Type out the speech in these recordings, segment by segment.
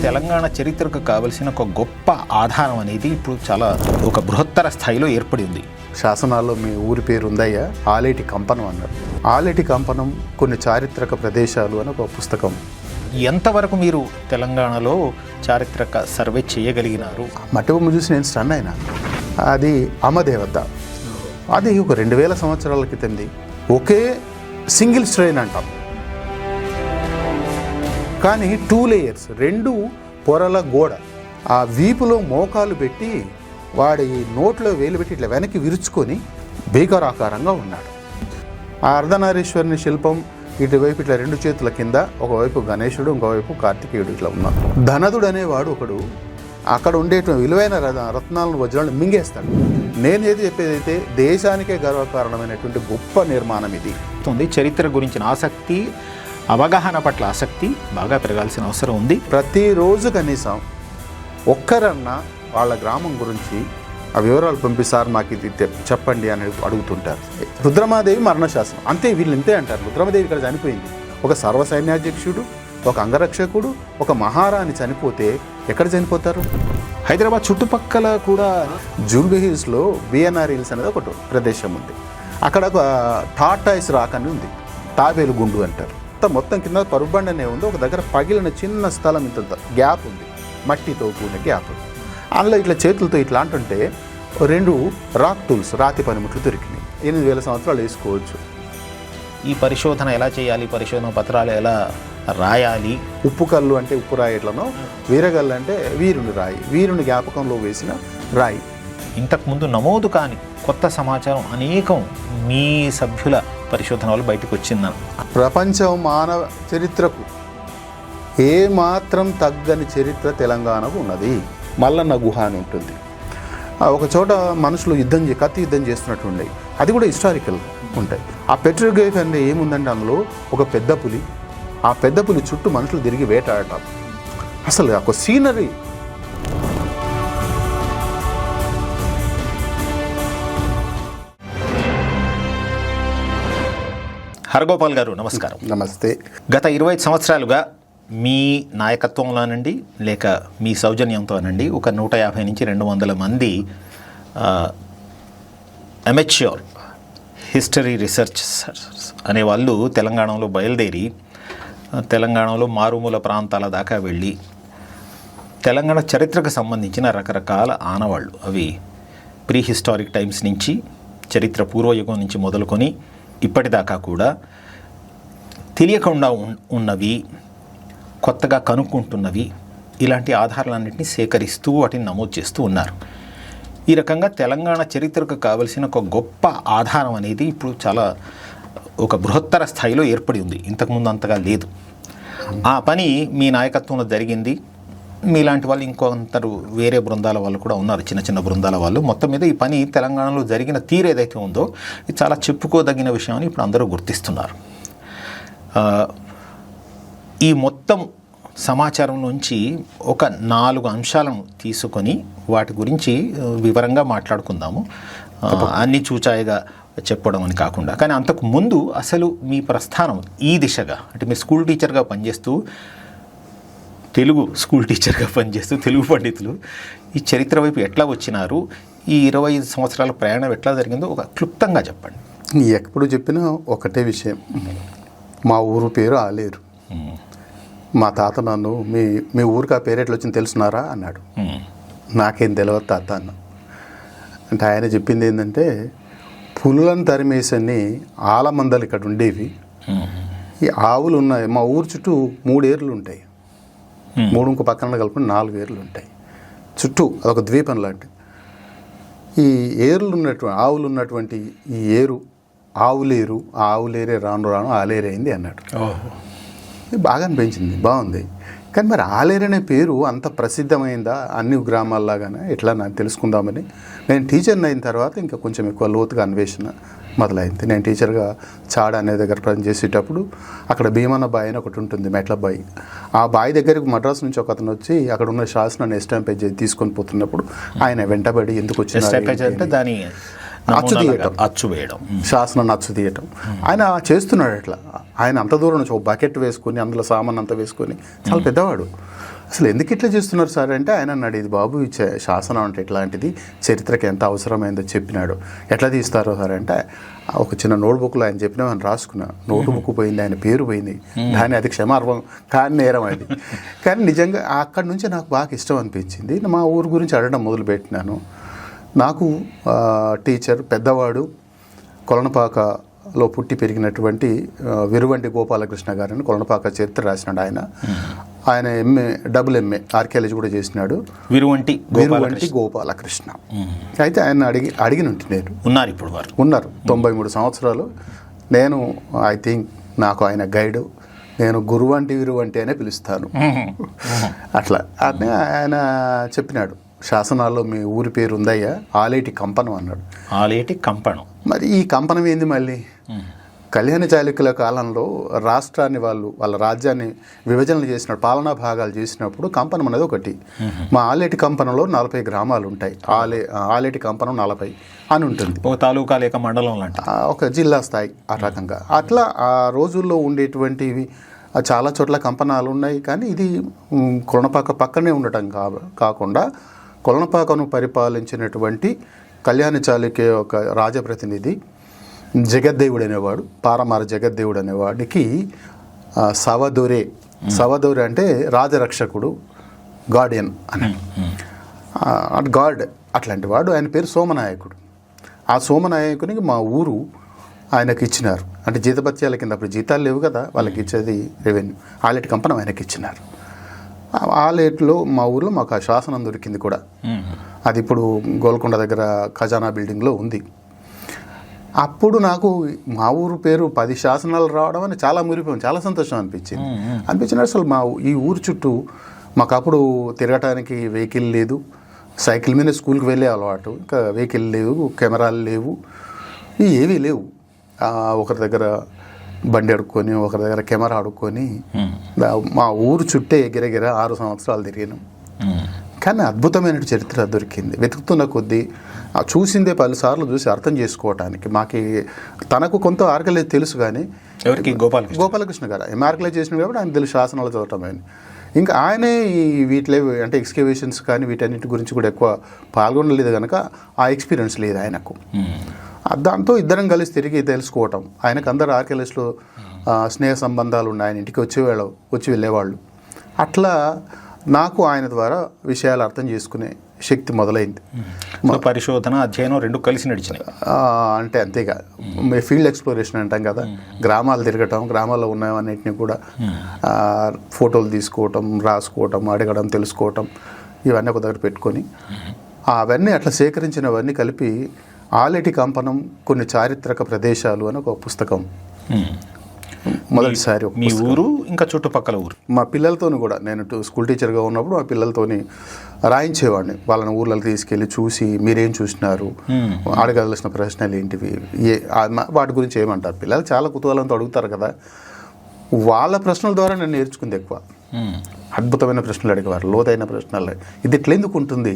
తెలంగాణ చరిత్రకు కావలసిన ఒక గొప్ప ఆధారం అనేది ఇప్పుడు చాలా ఒక బృహత్తర స్థాయిలో ఏర్పడి ఉంది. శాసనాల్లో మీ ఊరి పేరు ఉందయ్యా, ఆలేటి కంపనం అన్నారు. ఆలేటి కంపనం కొన్ని చారిత్రక ప్రదేశాలు అని ఒక పుస్తకం. ఎంతవరకు మీరు తెలంగాణలో చారిత్రక సర్వే చేయగలిగినారు? మట్టి బొమ్మ చూసి నేను స్టన్ అయినా. అది అమదేవత. అది ఒక 2000 సంవత్సరాల క్రితంది. ఒకే సింగిల్ స్ట్రెయిన్ అంటాం, కానీ 2 లేయర్స్, 2 పొరల గోడ. ఆ వీపులో మోకాలు పెట్టి వాడి నోట్లో వేలు పెట్టి ఇట్లా వెనక్కి విరుచుకొని భీకరాకారంగా ఉన్నాడు. ఆ అర్ధనారీశ్వరుని శిల్పం ఇటువైపు ఇట్లా 2 చేతుల కింద, ఒకవైపు గణేశుడు, ఇంకోవైపు కార్తికేయుడు ఇట్లా ఉన్నారు. ధనదుడు అనేవాడు ఒకడు అక్కడ ఉండేటువంటి విలువైన రత్నాలను, వజ్రాలను మింగేస్తాడు. నేను ఏది చెప్పేదైతే దేశానికే గర్వకారణమైనటువంటి గొప్ప నిర్మాణం ఇది. చరిత్ర గురించిన ఆసక్తి, అవగాహన పట్ల ఆసక్తి బాగా పెరగాల్సిన అవసరం ఉంది. ప్రతిరోజు కనీసం ఒక్కరన్నా వాళ్ళ గ్రామం గురించి ఆ వివరాలు పంపిస్తారు, మాకు ఇది చెప్పండి అని అడుగుతుంటారు. రుద్రమాదేవి మరణశాసనం అంతే, వీళ్ళు ఇంతే అంటారు. రుద్రమాదేవి ఇక్కడ చనిపోయింది. ఒక సర్వసైన్యాధ్యక్షుడు, ఒక అంగరక్షకుడు, ఒక మహారాణి చనిపోతే ఎక్కడ చనిపోతారు? హైదరాబాద్ చుట్టుపక్కల కూడా జూబ్లీ హిల్స్లో బిఎన్ఆర్ హిల్స్ అనేది ఒకటి ప్రదేశం ఉంది. అక్కడ ఒక టాటాయిస్ రాక్ అని ఉంది, తాబేలు గుండు అంటారు. మొత్తం కింద పరుబండి అనే ఉంది. ఒక దగ్గర పగిలిన చిన్న స్థలం ఇంత గ్యాప్ ఉంది, మట్టితో కూడిన గ్యాప్. అందులో ఇట్లా చేతులతో ఇట్లా అంటుంటే 2 రాక్ టూల్స్, రాతి పనిముట్లు దొరికినాయి. 8000 సంవత్సరాలు వేసుకోవచ్చు. ఈ పరిశోధన ఎలా చేయాలి, పరిశోధన పత్రాలు ఎలా రాయాలి? ఉప్పు కళ్ళు అంటే ఉప్పు రాయి ఎట్లనో, వీరగల్లు అంటే వీరుని రాయి, వీరుని జ్ఞాపకంలో వేసిన రాయి. ఇంతకుముందు నమోదు కాని కొత్త సమాచారం అనేకం మీ సభ్యుల పరిశోధన వల్ల బయటకు వచ్చిందని. ప్రపంచం మానవ చరిత్రకు ఏమాత్రం తగ్గని చరిత్ర తెలంగాణకు ఉన్నది. మల్లన్న గుహ అని ఉంటుంది. ఒక చోట మనుషులు కత్తి యుద్ధం చేస్తున్నట్టు ఉండే, అది కూడా హిస్టారికల్ ఉంటాయి. ఆ పెట్రోగ్రేఫ్ అనేది ఏముందంటే అందులో ఒక పెద్ద పులి, ఆ పెద్ద పులి చుట్టూ మనుషులు తిరిగి వేటాడటం. అసలు ఒక సీనరీ. హరగోపాల్ గారు నమస్కారం. నమస్తే. గత 25 సంవత్సరాలుగా మీ నాయకత్వంలోనండి లేక మీ సౌజన్యంతోనండి ఒక 150 నుంచి 200 మంది అమెచ్యూర్ హిస్టరీ రీసెర్చర్స్ అనేవాళ్ళు తెలంగాణలో బయలుదేరి తెలంగాణలో మారుమూల ప్రాంతాల దాకా వెళ్ళి తెలంగాణ చరిత్రకు సంబంధించిన రకరకాల ఆనవాళ్ళు, అవి ప్రీ హిస్టారిక్ టైమ్స్ నుంచి, చరిత్ర పూర్వయుగం నుంచి మొదలుకొని ఇప్పటిదాకా కూడా తెలియకుండా ఉన్నవి, కొత్తగా కనుక్కుంటున్నవి, ఇలాంటి ఆధారాలన్నింటినీ సేకరిస్తూ వాటిని నమోదు చేస్తూ ఉన్నారు. ఈ రకంగా తెలంగాణ చరిత్రకు కావలసిన ఒక గొప్ప ఆధారం అనేది ఇప్పుడు చాలా ఒక బృహత్తర స్థాయిలో ఏర్పడి ఉంది. ఇంతకుముందు అంతగా లేదు. ఆ పని మీ నాయకత్వంలో జరిగింది. మీలాంటి వాళ్ళు ఇంకొంతరు వేరే బృందాల వాళ్ళు కూడా ఉన్నారు, చిన్న చిన్న బృందాల వాళ్ళు. మొత్తం మీద ఈ పని తెలంగాణలో జరిగిన తీరు ఏదైతే ఉందో ఇది చాలా చెప్పుకోదగిన విషయం అని ఇప్పుడు అందరూ గుర్తిస్తున్నారు. ఈ మొత్తం సమాచారం నుంచి ఒక 4 అంశాలను తీసుకొని వాటి గురించి వివరంగా మాట్లాడుకుందాము. అన్ని చూచాయిగా చెప్పడం అని కాకుండా. కానీ అంతకు ముందు అసలు మీ ప్రస్థానం ఈ దిశగా, అంటే మీరు స్కూల్ టీచర్గా పనిచేస్తూ, తెలుగు స్కూల్ టీచర్గా పనిచేస్తూ తెలుగు పండితులు ఈ చరిత్ర వైపు ఎట్లా వచ్చినారు, ఈ 25 సంవత్సరాల ప్రయాణం ఎట్లా జరిగిందో ఒక క్లుప్తంగా చెప్పండి. ఎప్పుడు చెప్పినా ఒకటే విషయం, మా ఊరు పేరు ఆలేరు. మా తాత నన్ను మీ ఊరికి ఆ పేరు ఎట్లా వచ్చింది తెలుసున్నారా అన్నాడు. నాకేం తెలియదు తాత అన్న. అంటే ఆయన చెప్పింది ఏంటంటే, పులులను తరిమేసని ఆలమందలు ఇక్కడ ఉండేవి, ఈ ఆవులు ఉన్నాయి. మా ఊరు చుట్టూ 3 ఏర్లు ఉంటాయి, 3 ఇంకో పక్కన కలుపుకొని 4 ఏర్లు ఉంటాయి చుట్టూ. అదొక ద్వీపం లాంటి. ఈ ఆవులు ఉన్నటువంటి ఈ ఏరు ఆవులేరు, ఆ ఆవులేరే రాను రాను ఆలేరు అయింది అన్నాడు. బాగా అనిపించింది, బాగుంది. కానీ మరి ఆలేరు అనే పేరు అంత ప్రసిద్ధమైందా అన్ని గ్రామాల్లాగానే ఎట్లా నాకు తెలుసుకుందామని నేను టీచర్ని అయిన తర్వాత ఇంకా కొంచెం ఎక్కువ లోతుగా అన్వేషణ మొదలైంది. నేను టీచర్గా చాడ అనే దగ్గర పనిచేసేటప్పుడు అక్కడ భీమన్న బాయ్ అని ఒకటి ఉంటుంది, మెట్ల బాయ్. ఆ బాయ్ దగ్గరికి మద్రాసు నుంచి ఒక అతను వచ్చి అక్కడ ఉన్న శాసనాన్ని ఎస్టాంపేజ్ తీసుకొని పోతున్నప్పుడు ఆయన వెంటబడి ఎందుకు వచ్చిన దాని అచ్చు వేయడం, శాసనాన్ని అచ్చు తీయటం. ఆయన చేస్తున్నాడు అట్లా. ఆయన అంత దూరం నుంచి ఒక బకెట్ వేసుకొని అందులో సామాన్ అంతా వేసుకొని, చాలా పెద్దవాడు. అసలు ఎందుకు ఇట్లా చేస్తున్నారు సార్ అంటే ఆయన అన్నాడు, ఇది బాబు ఈ శాసనం అంటే ఇట్లాంటిది, చరిత్రకి ఎంత అవసరమైందో చెప్పినాడు. ఎట్లా తీస్తారో సార్ అంటే ఒక చిన్న నోట్బుక్లో ఆయన చెప్పినా ఆయన రాసుకున్నా. నోట్బుక్ పోయింది, ఆయన పేరు పోయింది, దాన్ని అది క్షమార్పం కానీ నేరం అది. కానీ నిజంగా అక్కడి నుంచి నాకు బాగా ఇష్టం అనిపించింది. మా ఊరు గురించి అడగడం మొదలుపెట్టినాను. నాకు టీచర్ పెద్దవాడు కొలనపాకలో పుట్టి పెరిగినటువంటి విరువంటి గోపాలకృష్ణ గారని కొలనపాక చరిత్ర రాసినాడు ఆయన. ఆయన డబుల్ ఎంఏ ఆర్కియాలజీ కూడా చేసినాడు. విరువంటి గోపాలకృష్ణ. అయితే ఆయన అడిగిన నేను ఉన్నారు, ఇప్పుడు వారు ఉన్నారు 93 సంవత్సరాలు. నేను ఐ థింక్ నాకు ఆయన గైడ్, నేను విరువంటి అనే పిలుస్తాను. అట్లా అని ఆయన చెప్పినాడు, శాసనాల్లో మీ ఊరి పేరు ఉందయ్యా, ఆలేటి కంపనం అన్నాడు. ఆలేటి కంపనం. మరి ఈ కంపనం ఏంది మళ్ళీ? కళ్యాణ చాళుక్యుల కాలంలో రాష్ట్రాన్ని వాళ్ళ రాజ్యాన్ని విభజనలు చేసినప్పుడు, పాలనా భాగాలు చేసినప్పుడు కంపనం అనేది ఒకటి. మా ఆలేటి కంపనంలో 40 గ్రామాలు ఉంటాయి. ఆలేటి కంపనం 40 అని ఉంటుంది. ఒక తాలూకా లేక మండలం లాంటి ఒక జిల్లా స్థాయి ఆ రకంగా. అట్లా ఆ రోజుల్లో ఉండేటువంటివి చాలా చోట్ల కంపనాలు ఉన్నాయి. కానీ ఇది కొలనపాక పక్కనే ఉండటం కాకుండా కొలనపాకను పరిపాలించినటువంటి కళ్యాణ చాళుక్య ఒక రాజప్రతినిధి జగద్దేవుడు అనేవాడు, పారమార జగద్దేవుడు అనేవాడికి సవదొరే అంటే రాజరక్షకుడు, గార్డియన్ అని గాడ్ అట్లాంటి వాడు. ఆయన పేరు సోమనాయకుడు. ఆ సోమనాయకునికి మా ఊరు ఆయనకి ఇచ్చినారు. అంటే జీతభత్యాల కింద, అప్పుడు జీతాలు లేవు కదా, వాళ్ళకి ఇచ్చేది రెవెన్యూ. ఆలేటి కంపనం ఆయనకి ఇచ్చినారు. ఆలేట్లో మా ఊరిలో మాకు ఆ శాసనం దొరికింది కూడా. అది ఇప్పుడు గోల్కొండ దగ్గర ఖజానా బిల్డింగ్లో ఉంది. అప్పుడు నాకు మా ఊరు పేరు 10 శాసనాలు రావడం అని చాలా మురిపోయాం, చాలా సంతోషం అనిపించింది. అసలు ఈ ఊరు చుట్టూ మాకు అప్పుడు తిరగటానికి వెహికల్ లేదు, సైకిల్ మీద స్కూల్కి వెళ్ళే అలవాటు. ఇంకా వెహికల్ లేవు, కెమెరాలు లేవు, ఏవీ లేవు. ఒకరి దగ్గర బండి అడుక్కొని, ఒకరి దగ్గర కెమెరా అడుక్కొని మా ఊరు చుట్టే ఎగిరెగిర 6 సంవత్సరాలు తిరిగినాం. కానీ అద్భుతమైన చరిత్ర దొరికింది. వెతుకుతున్న కొద్దీ చూసిందే 10 సార్లు చూసి అర్థం చేసుకోవటానికి. మాకు తనకు కొంత ఆర్కలైజ్ తెలుసు, కానీ ఎవరికి గోపాలకృష్ణ గారు ఆర్కలైజ్ చేసిన కాబట్టి ఆయన తెలుసు శాసనాలు చదవటం అని. ఇంకా ఆయనే ఈ వీటిలో అంటే ఎక్స్కవేషన్స్ కానీ వీటన్నిటి గురించి కూడా ఎక్కువ పాల్గొనలేదు కనుక ఆ ఎక్స్పీరియన్స్ లేదు ఆయనకు. దాంతో ఇద్దరం కలిసి తిరిగి తెలుసుకోవటం. ఆయనకు అందరు ఆర్కియాలజిస్టులు స్నేహ సంబంధాలు ఉన్నాయి, ఆయన ఇంటికి వచ్చి వెళ్ళేవాళ్ళు. అట్లా నాకు ఆయన ద్వారా విషయాలు అర్థం చేసుకునే శక్తి మొదలైంది. పరిశోధన, అధ్యయనం రెండు కలిసి నడిచినాయి. అంటే అంతేగా ఫీల్డ్ ఎక్స్ప్లోరేషన్ అంటాం కదా, గ్రామాలు తిరగటం, గ్రామాల్లో ఉన్నవన్నిటిని కూడా ఫోటోలు తీసుకోవటం, రాసుకోవటం, అడగడం, తెలుసుకోవటం, ఇవన్నీ ఒక దగ్గర పెట్టుకొని అవన్నీ అట్లా సేకరించినవన్నీ కలిపి ఆలేటి కంపనం కొన్ని చారిత్రక ప్రదేశాలు అని ఒక పుస్తకం మొదటిసారి. మీ ఊరు ఇంకా చుట్టుపక్కల ఊరు? మా పిల్లలతోని కూడా, నేను స్కూల్ టీచర్గా ఉన్నప్పుడు మా పిల్లలతోని రాయించేవాడిని. వాళ్ళని ఊర్లలో తీసుకెళ్ళి చూసి మీరేం చూసినారు, అడగవలసిన ప్రశ్నలు ఏంటివి, వాటి గురించి ఏమంటారు. పిల్లలు చాలా కుతూహలంతో అడుగుతారు కదా, వాళ్ళ ప్రశ్నల ద్వారా నేను నేర్చుకుంది ఎక్కువ. అద్భుతమైన ప్రశ్నలు అడిగేవారు, లోతైన ప్రశ్నలు. ఇది ఎట్లా ఎందుకు ఉంటుంది,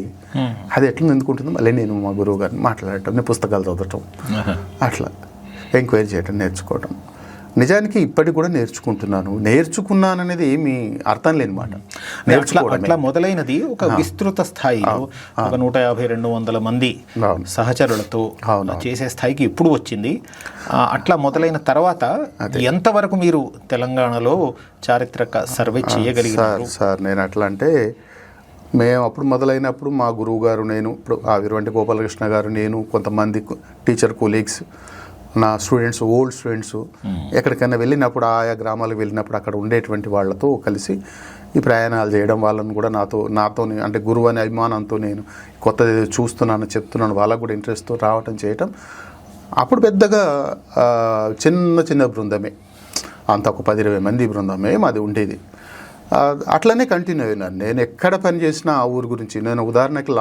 అది ఎట్లా ఎందుకు ఉంటుంది, మళ్ళీ నేను మా గురువు గారిని మాట్లాడటం, నేను పుస్తకాలు చదవటం, అట్లా ఎంక్వైరీ చేయటం, నేర్చుకోవటం. నిజానికి ఇప్పటికి కూడా నేర్చుకున్నాను అనేది ఏమి అర్థం లేని మాట. అట్లా మొదలైనది ఒక విస్తృత స్థాయిలో ఒక 150-200 మంది సహచరులతో చేసే స్థాయికి ఎప్పుడు వచ్చింది. అట్లా మొదలైన తర్వాత ఎంతవరకు మీరు తెలంగాణలో చారిత్రక సర్వే చేయగలిగారు? సార్ నేను అట్లా అంటే, మేము అప్పుడు మొదలైనప్పుడు మా గురువు గారు, నేను, ఇప్పుడు విరువంటి గోపాలకృష్ణ గారు, నేను, కొంతమంది టీచర్ కొలీగ్స్, నా స్టూడెంట్స్, ఓల్డ్ స్టూడెంట్స్, ఎక్కడికైనా వెళ్ళినప్పుడు, ఆయా గ్రామాలకు వెళ్ళినప్పుడు అక్కడ ఉండేటువంటి వాళ్ళతో కలిసి ఈ ప్రయాణాలు చేయడం, వాళ్ళని కూడా నాతో అంటే గురువు అనే అభిమానంతో నేను కొత్తది చూస్తున్నాను, చెప్తున్నాను, వాళ్ళకు కూడా ఇంట్రెస్ట్తో రావటం చేయటం. అప్పుడు పెద్దగా చిన్న బృందమే, అంత ఒక 10-20 మంది బృందమే మాది ఉండేది. అట్లనే కంటిన్యూ అయినాను. నేను ఎక్కడ పని చేసినా ఆ ఊరు గురించి, నేను ఉదాహరణకి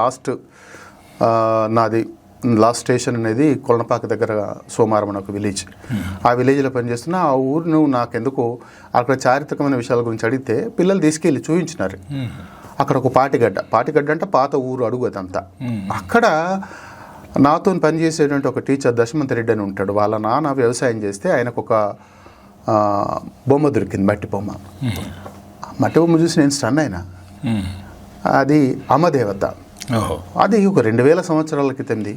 నాది లాస్ట్ స్టేషన్ అనేది కొలనపాక దగ్గర సోమారం అని ఒక విలేజ్. ఆ విలేజ్లో పనిచేస్తున్న ఆ ఊరును నాకెందుకో అక్కడ చారిత్రకమైన విషయాల గురించి అడిగితే పిల్లలు తీసుకెళ్ళి చూపించినారు. అక్కడ ఒక పాటిగడ్డ అంటే పాత ఊరు అడుగు అదంతా. అక్కడ నాతో పనిచేసేటువంటి ఒక టీచర్ దశమంత్ రెడ్డి అని ఉంటాడు. వాళ్ళ నాన్న వ్యవసాయం చేస్తే ఆయనకు ఒక బొమ్మ దొరికింది, మట్టి బొమ్మ. మట్టి బొమ్మ చూసి నేను స్టన్ అయినా. అది అమ్మదేవత. అది ఒక 2000 సంవత్సరాల క్రితంది,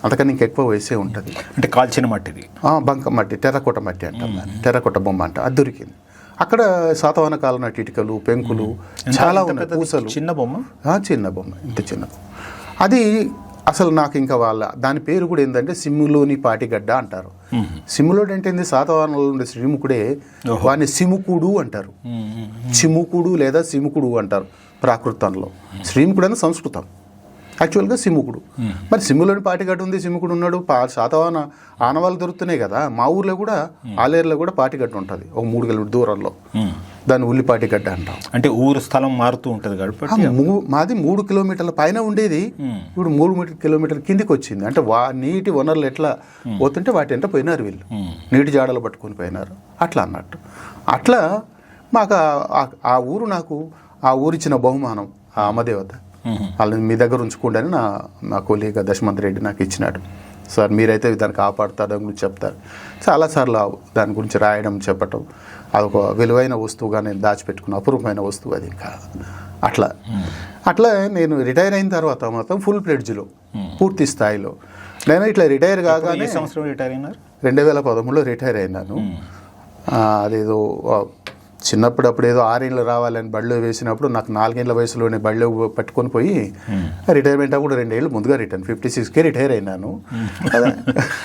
అంతకన్నా ఇంకెక్కువ వయసే ఉంటుంది. అంటే కాల్చిన మట్టిది, బంక మట్టి, టెర్రకోట మట్టి అంటాం, టెర్రకోట బొమ్మ అంట. అది దొరికింది. అక్కడ శాతవాహన కాలం నాటి ఇటుకలు, పెంకులు చాలా ఉన్నాయి, పూసలు. చిన్న బొమ్మ, చిన్న బొమ్మ, ఇంత చిన్న. అది అసలు నాకు ఇంకా దాని పేరు కూడా ఏంటంటే సిమ్ములోని పాటిగడ్డ అంటారు. సిమ్ములోడు అంటే ఏంది, శాతవాహనంలో ఉండే శ్రీముఖుడే, వాడిని సిముకుడు అంటారు. చిముకుడు లేదా సిముకుడు అంటారు ప్రాకృతంలో. శ్రీముఖుడు అని సంస్కృతం, యాక్చువల్గా సిముకుడు. మరి సిమ్ములోని పాటిగడ్డ ఉంది, సిముకుడు ఉన్నాడు. శాతవాహన ఆనవాళ్ళు దొరుకుతున్నాయి కదా. మా ఊర్లో కూడా ఆలేరులో కూడా పాటిగడ్డ ఉంటుంది, ఒక 3 కిలోమీటర్ దూరంలో. దాన్ని ఉల్లిపాటిగడ్డ అంటాం. అంటే ఊరు స్థలం మారుతూ ఉంటుంది కాబట్టి మాది 3 కిలోమీటర్ల పైన ఉండేది, ఇప్పుడు 3 కిలోమీటర్ల కిందికి వచ్చింది. అంటే నీటి వనరులు ఎట్లా పోతుంటే వాటి వెంట పోయినారు వీళ్ళు, నీటి జాడలు పట్టుకొని పోయినారు అట్లా అన్నట్టు. అట్లా మాకు ఆ ఊరు, నాకు ఆ ఊరిచ్చిన బహుమానం ఆ అమ్మదేవత. వాళ్ళని మీ దగ్గర ఉంచుకోండి అని నా కొలీగా దశమంత్ రెడ్డి నాకు ఇచ్చినాడు. సార్ మీరైతే దాన్ని కాపాడుతారు, దాని గురించి చెప్తారు. చాలాసార్లు దాని గురించి రాయడం, చెప్పటం. అదొక విలువైన వస్తువుగా నేను దాచిపెట్టుకున్న అపూర్వమైన వస్తువు అది. ఇంకా అట్లా నేను రిటైర్ అయిన తర్వాత మాత్రం ఫుల్ ప్లెడ్జ్లో, పూర్తి స్థాయిలో నేను ఇట్లా రిటైర్ కాగానే. సంవత్సరం రిటైర్ అయినారు? 2013లో రిటైర్ అయినాను. అదేదో చిన్నప్పుడు అప్పుడు ఏదో 6 ఏళ్ళు రావాలని బడిలో వేసినప్పుడు నాకు 4 ఏళ్ళ వయసులోనే బడిలో పట్టుకొని పోయి రిటైర్మెంట్ అప్పుడు 2 ఏళ్ళు ముందుగా 56కే రిటైర్ అయినాను.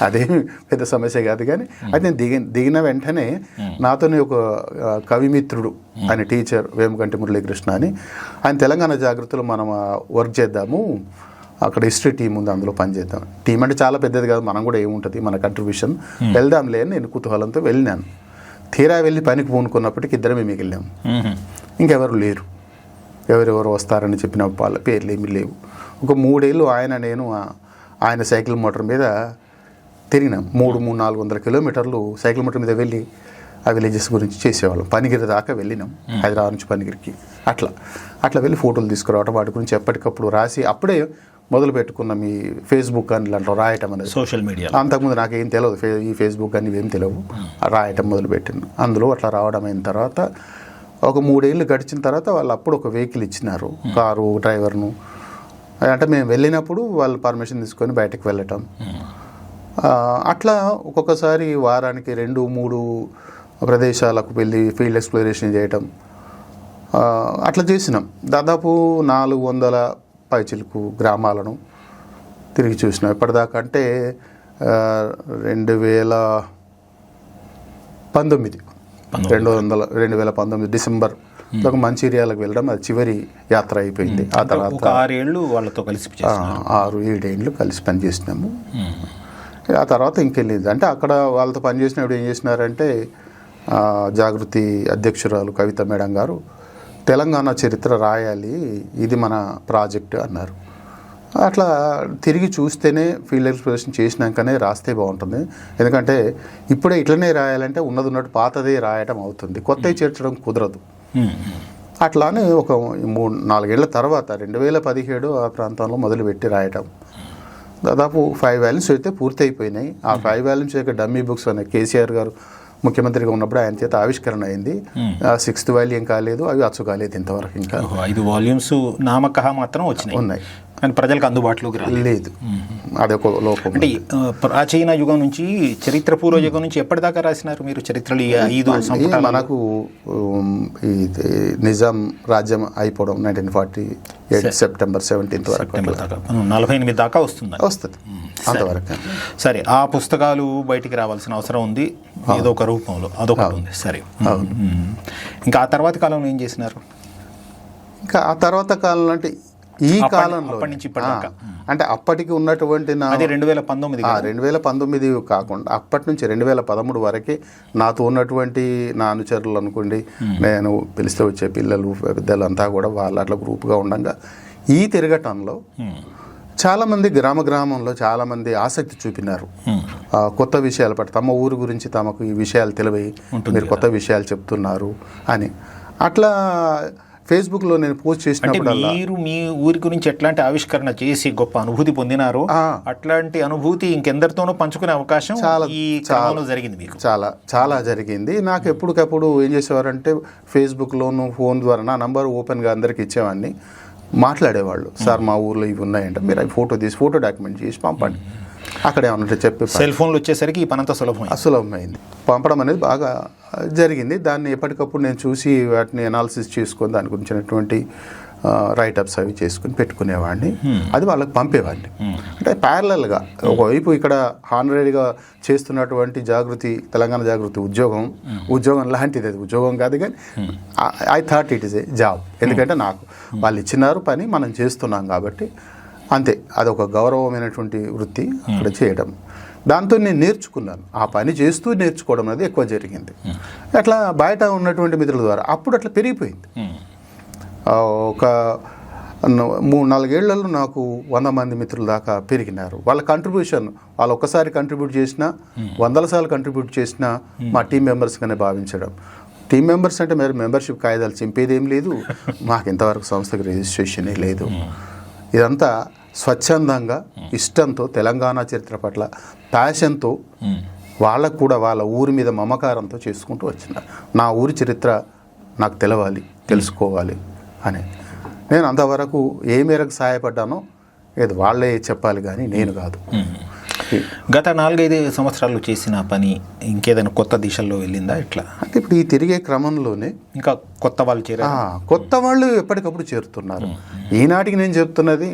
అదేమి పెద్ద సమస్య కాదు. కానీ అది నేను దిగిన వెంటనే నాతోనే ఒక కవిమిత్రుడు, ఆయన టీచర్ వేమగంటి మురళీకృష్ణ అని, ఆయన తెలంగాణ జాగృతిలో మనం వర్క్ చేద్దాము, అక్కడ హిస్టరీ టీం ఉంది, అందులో పనిచేద్దాం. టీం అంటే చాలా పెద్దది కాదు, మనం కూడా ఏముంటుంది మన కంట్రిబ్యూషన్, వెళ్దాంలే అని నేను కుతూహలంతో వెళ్ళినాను. తీరా వెళ్ళి పనికి పూనుకున్నప్పటికీ 2 మిగిలినాము, ఇంకెవరు లేరు. ఎవరెవరు వస్తారని చెప్పిన వాళ్ళ పేర్లు ఏమీ లేవు. ఒక 3 ఏళ్ళు నేను ఆయన సైకిల్ మోటార్ మీద తిరిగినాం. 300-400 కిలోమీటర్లు సైకిల్ మోటార్ మీద వెళ్ళి ఆ విలేజెస్ గురించి చేసేవాళ్ళం. పనిగిరి దాకా వెళ్ళినాం, హైదరాబాద్ నుంచి పనిగిరికి. అట్లా వెళ్ళి ఫోటోలు తీసుకురావడం, వాటి గురించి ఎప్పటికప్పుడు రాసి అప్పుడే మొదలు పెట్టుకున్నాం ఈ ఫేస్బుక్ అని ఇలాంటి రాయటం అనేది, సోషల్ మీడియా. అంతకుముందు నాకేం తెలియదు, ఈ ఫేస్బుక్ అని ఇవేం తెలియవు. రాయటం మొదలుపెట్టాను. అందులో అట్లా రావడం అయిన తర్వాత ఒక 3 ఏళ్ళు గడిచిన తర్వాత వాళ్ళు అప్పుడు ఒక వెహికల్ ఇచ్చినారు, కారు, డ్రైవర్ను. అంటే మేము వెళ్ళినప్పుడు వాళ్ళు పర్మిషన్ తీసుకొని బయటకు వెళ్ళటం. అట్లా ఒక్కొక్కసారి వారానికి 2-3 ప్రదేశాలకు వెళ్ళి ఫీల్డ్ ఎక్స్ప్లోరేషన్ చేయటం, అట్లా చేసినాం. దాదాపు 400 పైచిలుకు గ్రామాలను తిరిగి చూసినాం ఇప్పటిదాకా. అంటే 2019 డిసెంబర్ ఒక మంచిర్యాలకు వెళ్ళడం, అది చివరి యాత్ర అయిపోయింది. ఆ తర్వాత 6 ఏళ్ళు వాళ్ళతో కలిసి 6-7 ఏళ్ళు కలిసి పనిచేసినాము. ఆ తర్వాత ఇంకెళ్ళింది. అంటే అక్కడ వాళ్ళతో పనిచేసినప్పుడు ఏం చేసినారంటే, జాగృతి అధ్యక్షురాలు కవిత మేడం గారు తెలంగాణ చరిత్ర రాయాలి, ఇది మన ప్రాజెక్ట్ అన్నారు. అట్లా తిరిగి చూస్తేనే, ఫీల్డ్ ఎక్స్ప్లోరేషన్ చేసినాకనే రాస్తే బాగుంటుంది. ఎందుకంటే ఇప్పుడే ఇట్లనే రాయాలంటే ఉన్నట్టు పాతదే రాయటం అవుతుంది, కొత్తవి చేర్చడం కుదరదు. అట్లానే ఒక 3-4 ఏళ్ల తర్వాత 2017 ఆ ప్రాంతంలో మొదలుపెట్టి రాయటం. దాదాపు 5 వాల్యూమ్స్ అయితే పూర్తి అయిపోయినాయి. ఆ 5 వాల్యూమ్స్ యొక్క డమ్మీ బుక్స్ అనే కేసీఆర్ గారు ముఖ్యమంత్రిగా ఉన్నప్పుడు ఆయన చేత ఆవిష్కరణ అయింది. 6th వాల్యూమ్ కాలేదు, అవి అచ్చు కాలేదు ఇంతవరకు. ఇంకా 5 వాల్యూమ్స్ నామకహ మాత్రం ఉన్నాయి, కానీ ప్రజలకు అందుబాటులోకి లేదు. అదొక లోపం. అంటే ప్రాచీన యుగం నుంచి, చరిత్ర పూర్వ యుగం నుంచి ఎప్పటిదాకా రాసినారు మీరు చరిత్రలు? 5 సంపుటాలు. మనకు నిజాం రాజ్యం అయిపోవడం 1948 సెప్టెంబర్ 17 వరకు, 48 దాకా వస్తుంది అంతవరకు. సరే, ఆ పుస్తకాలు బయటికి రావాల్సిన అవసరం ఉంది ఏదో ఒక రూపంలో, అదొకటి ఉంది. సరే, ఇంకా ఆ తర్వాత కాలంలో ఏం చేసినారు? ఇంకా ఆ తర్వాత కాలంలో అంటే ఈ కాలంలో అంటే అప్పటికి ఉన్నటువంటి 2019 కాకుండా అప్పటి నుంచి 2013 వరకే నాతో ఉన్నటువంటి నా అనుచరులు అనుకోండి, నేను పిలిస్తే వచ్చే పిల్లలు పెద్దలు అంతా కూడా వాళ్ళు అట్లా గ్రూప్గా ఉండగా ఈ తిరగటంలో చాలామంది గ్రామంలో చాలామంది ఆసక్తి చూపినారు. కొత్త విషయాల పట్ల, తమ ఊరు గురించి తమకు ఈ విషయాలు తెలివై మీరు కొత్త విషయాలు చెప్తున్నారు అని. అట్లా ఫేస్బుక్లో నేను పోస్ట్ అంటే చేసినప్పుడల్లా మీరు మీ ఊరి గురించి ఎట్లాంటి ఆవిష్కరణ చేసి గొప్ప అనుభూతి పొందినారో అట్లాంటి అనుభూతి ఇంకెందరితోనూ పంచుకునే అవకాశం ఈ కాలంలో జరిగింది మీకు. చాలా జరిగింది. నాకు ఎప్పటికప్పుడు ఏం చేసేవారంటే ఫేస్బుక్లోను ఫోన్ ద్వారా నా నంబర్ ఓపెన్గా అందరికి ఇచ్చేవాడిని. మాట్లాడేవాళ్ళు, సార్ మా ఊర్లో ఇవి ఉన్నాయంటే మీరు అవి ఫోటో తీసి ఫోటో డాక్యుమెంట్ చేసి పంపండి, అక్కడ ఏమన్నా చెప్పి. సెల్ ఫోన్లు వచ్చేసరికి ఈ పనంతా సులభమైంది. పంపడం అనేది బాగా జరిగింది. దాన్ని ఎప్పటికప్పుడు నేను చూసి వాటిని అనాలిసిస్ చేసుకొని దాని గురించినటువంటి రైటప్స్ అవి చేసుకుని పెట్టుకునేవాడిని. అది వాళ్ళకి పంపేవాడిని. అంటే ప్యారలల్గా ఒకవైపు ఇక్కడ హానరీగా చేస్తున్నటువంటి తెలంగాణ జాగృతి ఉద్యోగం లాంటిది. అది ఉద్యోగం కాదు కానీ I thought it is a job. ఎందుకంటే నాకు వాళ్ళు ఇచ్చినారు పని, మనం చేస్తున్నాం కాబట్టి అంతే. అదొక గౌరవమైనటువంటి వృత్తి అక్కడ చేయడం. దాంతో నేను నేర్చుకున్నాను. ఆ పని చేస్తూ నేర్చుకోవడం అనేది ఎక్కువ జరిగింది. అట్లా బయట ఉన్నటువంటి మిత్రుల ద్వారా అప్పుడు అట్లా పెరిగిపోయింది. ఒక 3-4 ఏళ్లలో నాకు 100 మంది మిత్రుల దాకా పెరిగినారు. వాళ్ళ కంట్రిబ్యూషన్, వాళ్ళు ఒక్కసారి కంట్రిబ్యూట్ చేసినా 100 సార్లు కంట్రిబ్యూట్ చేసినా మా టీం మెంబర్స్గానే భావించడం. టీం మెంబర్స్ అంటే మరి మెంబర్షిప్ కాయిదాలు చింపేదేం లేదు, మాకు ఇంతవరకు సంస్థకి రిజిస్ట్రేషనే లేదు. ఇదంతా స్వచ్ఛందంగా, ఇష్టంతో, తెలంగాణ చరిత్ర పట్ల ప్యాషన్తో, వాళ్ళకు కూడా వాళ్ళ ఊరి మీద మమకారంతో చేసుకుంటూ వచ్చినారు. నా ఊరి చరిత్ర నాకు తెలుసుకోవాలి అని. నేను అంతవరకు ఏ మేరకు సహాయపడ్డానో ఏదో వాళ్ళే చెప్పాలి కానీ నేను కాదు. గత 4-5 సంవత్సరాలు చేసిన పని ఇంకేదైనా కొత్త దిశల్లో వెళ్ళిందా ఇట్లా? అంటే ఇప్పుడు ఈ తిరిగే క్రమంలోనే ఇంకా కొత్త వాళ్ళు ఎప్పటికప్పుడు చేరుతున్నారు. ఈనాటికి నేను చెప్తున్నది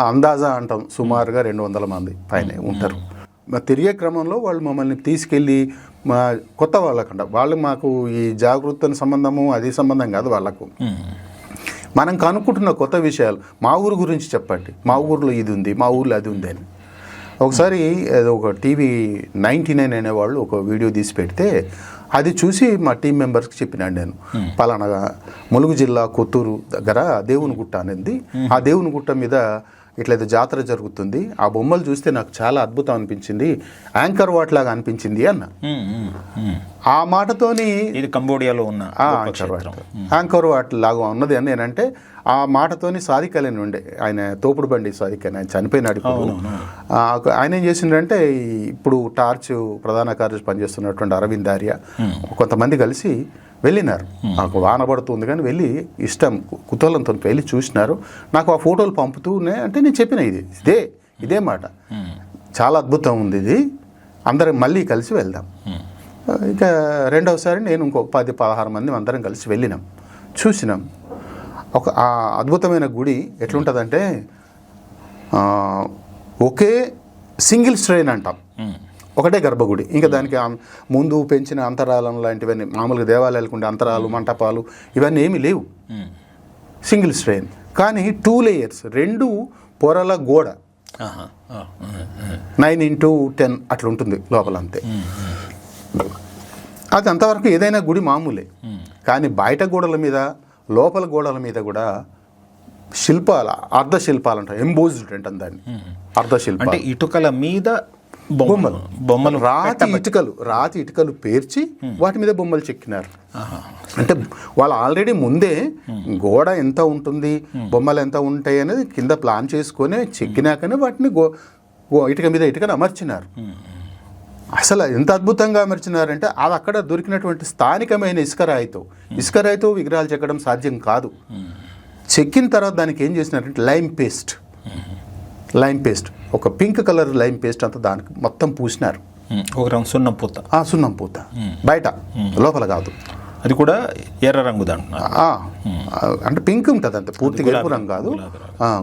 అందాజా అంటాం, సుమారుగా 200 మంది పైన ఉంటారు. తిరిగే క్రమంలో వాళ్ళు మమ్మల్ని తీసుకెళ్ళి కొత్త వాళ్ళకుండా, వాళ్ళు మాకు ఈ జాగృతి సంబంధము అది సంబంధం కాదు. వాళ్ళకు మనం కనుక్కుంటున్న కొత్త విషయాలు, మా ఊరు గురించి చెప్పండి, మా ఊర్లో ఇది ఉంది, మా ఊర్లో అది ఉంది అని. ఒకసారి ఒక టీవీ 99 అనేవాళ్ళు ఒక వీడియో తీసి పెడితే అది చూసి మా టీం మెంబర్స్కి చెప్పినాను నేను, పలానా ములుగు జిల్లా కొత్తూరు దగ్గర దేవునిగుట్ట అనేది, ఆ దేవునిగుట్ట మీద ఇట్లయితే జాతర జరుగుతుంది, ఆ బొమ్మలు చూస్తే నాకు చాలా అద్భుతం అనిపించింది, యాంకర్ వాట్ లాగా అనిపించింది అన్న. ఆ మాటతోని ఇది కంబోడియాలో ఉన్న యాంకర్ వాట్ లాగా ఉన్నది అని నేనంటే, ఆ మాటతోని సాదికలేని ఉండే ఆయన తోపుడు బండి సాదికని, ఆయన చనిపోయినాడు. ఇప్పుడు ఆయన ఏం చేసిండ్రంటే, ఇప్పుడు టార్చ్ ప్రధాన కార్యదర్శి పనిచేస్తున్నటువంటి అరవింద్ ఆర్య కొంతమంది కలిసి వెళ్ళినారు. నాకు వాన పడుతుంది కానీ వెళ్ళి ఇష్టం కుతూహలంతో వెళ్ళి చూసినారు. నాకు ఆ ఫోటోలు పంపుతూనే అంటే నేను చెప్పిన ఇదే మాట, చాలా అద్భుతం ఉంది ఇది, అందరం మళ్ళీ కలిసి వెళ్దాం. ఇక రెండవసారి నేను ఇంకో 10-16 మంది అందరం కలిసి వెళ్ళినాం, చూసినాం. ఆ అద్భుతమైన గుడి ఎట్లుంటుందంటే ఒకే సింగిల్ స్ట్రెయిన్ అంటాం, ఒకటే గర్భగుడి. ఇంకా దానికి ముందు పెంచిన అంతరాలం లాంటివన్నీ, మామూలుగా దేవాలయాలకు ఉండే అంతరాలు, మంటపాలు ఇవన్నీ ఏమీ లేవు. సింగిల్ స్ట్రెయిన్ కానీ 2 లేయర్స్, 2 పొరల గోడ, 9x10 అట్లా ఉంటుంది లోపల, అంతే. అది అంతవరకు ఏదైనా గుడి మామూలే. కానీ బయట గోడల మీద, లోపల గోడల మీద కూడా శిల్పాలు, అర్ధశిల్పాలు అంటారు, ఎంబోజ్డ్ అంటాం దాన్ని, అర్ధశిల్పాలు. అంటే ఇటుకల మీద బొమ్మలు, రాతి ఇటుకలు పేర్చి వాటి మీద బొమ్మలు చెక్కినారు. అంటే వాళ్ళు ఆల్రెడీ ముందే గోడ ఎంత ఉంటుంది, బొమ్మలు ఎంత ఉంటాయి అనేది కింద ప్లాన్ చేసుకొని చెక్కినాకనే వాటిని ఇటుక మీద ఇటుకని అమర్చినారు. అసలు ఎంత అద్భుతంగా అమర్చినారంటే, అది అక్కడ దొరికినటువంటి స్థానికమైన ఇసుక రాయితో విగ్రహాలు చెక్కడం సాధ్యం కాదు. చెక్కిన తర్వాత దానికి ఏం చేసినారంటే లైమ్ పేస్ట్, ఒక పింక్ కలర్ లైమ్ పేస్ట్ అంతా దానికి మొత్తం పూసినారు. సున్నం పూత బయట, లోపల కాదు. అది కూడా ఎర్ర రంగు అంటే పింక్ ఉంటుంది, అంతే, పూర్తిగా ఎరుపు రంగు కాదు,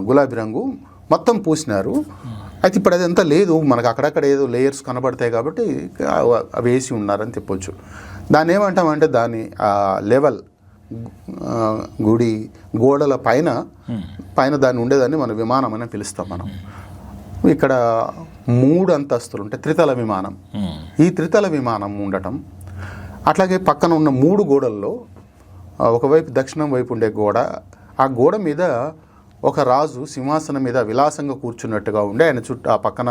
గులాబీ రంగు మొత్తం పూసినారు. అయితే ఇప్పుడు అదంతా లేదు, మనకు అక్కడక్కడ ఏదో లేయర్స్ కనబడతాయి కాబట్టి అవి వేసి ఉన్నారని చెప్పొచ్చు. దాన్ని ఏమంటామంటే, దాని లెవెల్ గుడి గోడల పైన దాన్ని ఉండేదాన్ని మనం విమానం అని పిలుస్తాం. మనం ఇక్కడ 3 అంతస్తులు ఉంటాయి, త్రితల విమానం. ఈ త్రితల విమానం ఉండటం, అట్లాగే పక్కన ఉన్న 3 గోడల్లో ఒకవైపు దక్షిణం వైపు ఉండే గోడ, ఆ గోడ మీద ఒక రాజు సింహాసనం మీద విలాసంగా కూర్చున్నట్టుగా ఉండే, ఆయన చుట్టూ ఆ పక్కన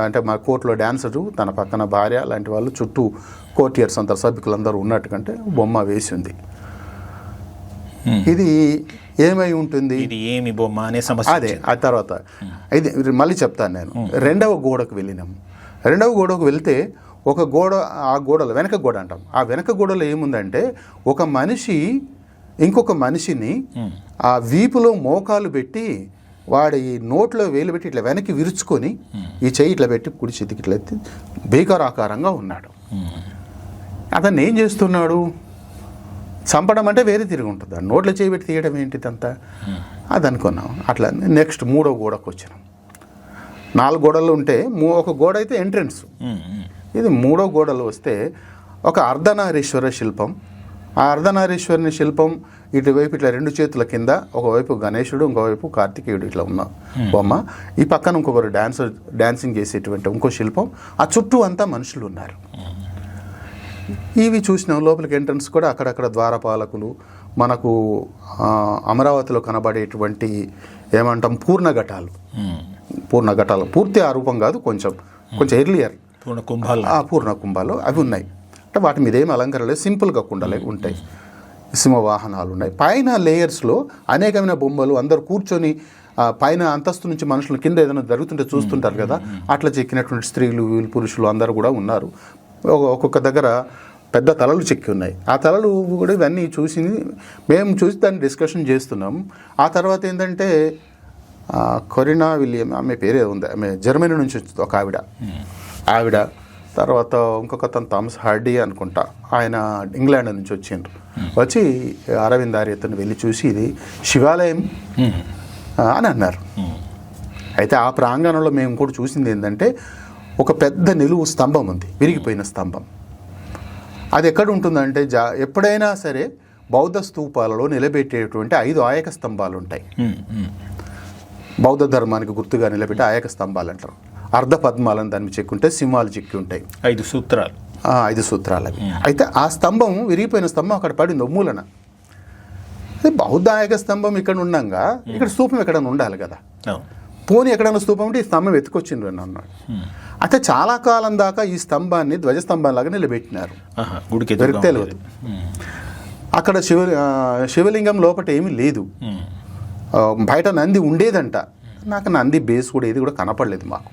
అంటే మా కోర్టులో డాన్సరు, తన పక్కన భార్య లాంటి వాళ్ళు చుట్టూ కోర్టియర్స్ అంతా సభ్యులందరూ ఉన్నట్టుకంటే బొమ్మ వేసి ఉంది. ఇది ఏమై ఉంటుంది, ఇది ఏమి బొమ్మ అనే సమస్య. అదే ఆ తర్వాత ఇది మళ్ళీ చెప్తాను నేను. రెండవ గోడకు వెళ్ళినాము. రెండవ గోడకు వెళ్తే ఒక గోడ, ఆ గోడలో వెనక గోడ అంటాం, ఆ వెనక గోడలో ఏముందంటే ఒక మనిషి ఇంకొక మనిషిని ఆ వీపులో మోకాలు పెట్టి వాడి నోట్లో వేలు పెట్టి ఇట్లా వెనక్కి విరుచుకొని ఈ చెయ్యి ఇట్లా పెట్టి కుడి చేతికి ఇట్లా ఎత్తి భీకరాకారంగా ఉన్నాడు. అతను ఏం చేస్తున్నాడు? చంపడం అంటే వేరే తిరిగి ఉంటుంది, నోట్లో చేయి పెట్టి తీయడం ఏంటిదంతా అది అనుకున్నాం. అట్లా నెక్స్ట్ మూడో గోడకు వచ్చినాం. 4 గోడలు ఉంటే ఒక గోడ అయితే ఎంట్రన్స్, ఇది మూడో గోడలు వస్తే ఒక అర్ధనారీశ్వర శిల్పం. ఆ అర్ధనారీశ్వరుని శిల్పం ఇటువైపు ఇట్లా 2 చేతుల కింద, ఒకవైపు గణేశుడు, ఇంకోవైపు కార్తికేయుడు ఇట్లా ఉన్న బొమ్మ. ఈ పక్కన ఇంకొకరు డాన్సింగ్ చేసేటువంటి ఇంకో శిల్పం. ఆ చుట్టూ అంతా మనుషులు ఉన్నారు. ఇవి చూసినాం. లోపలికి ఎంట్రన్స్ కూడా అక్కడక్కడ ద్వారపాలకులు, మనకు అమరావతిలో కనబడేటువంటి ఏమంటాం పూర్ణఘటాలు. పూర్తి ఆ రూపం కాదు, కొంచెం ఎర్లియర్ పూర్ణ కుంభాలు అవి ఉన్నాయి. అంటే వాటి మీద ఏమి అలంకరణ లేదు, సింపుల్గా కుండలే ఉంటాయి. సింహవాహనాలు ఉన్నాయి. పైన లేయర్స్లో అనేకమైన బొమ్మలు, అందరూ కూర్చొని పైన అంతస్తు నుంచి మనుషులు కింద ఏదైనా జరుగుతుంటే చూస్తుంటారు కదా, అట్లా చెక్కినటువంటి స్త్రీలు పురుషులు అందరూ కూడా ఉన్నారు. ఒక్కొక్క దగ్గర పెద్ద తలలు చెక్కి ఉన్నాయి. ఆ తలలు కూడా ఇవన్నీ చూసి మేము చూసి దాన్ని డిస్కషన్ చేస్తున్నాం. ఆ తర్వాత ఏంటంటే కొరినా విలియం, ఆమె పేరే ఉంది, ఆమె జర్మనీ నుంచి వచ్చింది ఒక ఆవిడ. తర్వాత ఇంకొక తను థామస్ హార్డీ అనుకుంటా, ఆయన ఇంగ్లాండ్ నుంచి వచ్చిండ్రు. వచ్చి అరవింద్ ఆర్యతను వెళ్ళి చూసి ఇది శివాలయం అని అన్నారు. అయితే ఆ ప్రాంగణంలో మేము కూడా చూసింది ఏంటంటే ఒక పెద్ద నిలువు స్తంభం ఉంది, విరిగిపోయిన స్తంభం. అది ఎక్కడ ఉంటుందంటే ఎప్పుడైనా సరే బౌద్ధ స్తూపాలలో నిలబెట్టేటువంటి 5 ఆయక స్తంభాలు ఉంటాయి. బౌద్ధ ధర్మానికి గుర్తుగా నిలబెట్టి ఆయక స్తంభాలు అంటారు. అర్ధ పద్మాలను దాన్ని చెక్కుంటే సింహాలు చెక్కి ఉంటాయి. 5 సూత్రాలు. 5 సూత్రాలు అవి. అయితే ఆ స్తంభం, విరిగిపోయిన స్తంభం అక్కడ పడింది మూలన. బౌద్ధ ఆయక స్తంభం ఇక్కడ ఉండగా ఇక్కడ స్తూపం ఎక్కడైనా ఉండాలి కదా. పోనీ ఎక్కడైనా స్తూపం ఉంటే ఈ స్తంభం ఎత్తుకొచ్చిండ్రు అని అన్నాడు. అయితే చాలా కాలం దాకా ఈ స్తంభాన్ని ధ్వజస్తంభంలాగా నిలబెట్టినారు, తెలియదు. అక్కడ శివలింగం లోపల ఏమీ లేదు, బయట నంది ఉండేదంట. నాకు నంది బేస్ కూడా ఏది కూడా కనపడలేదు మాకు.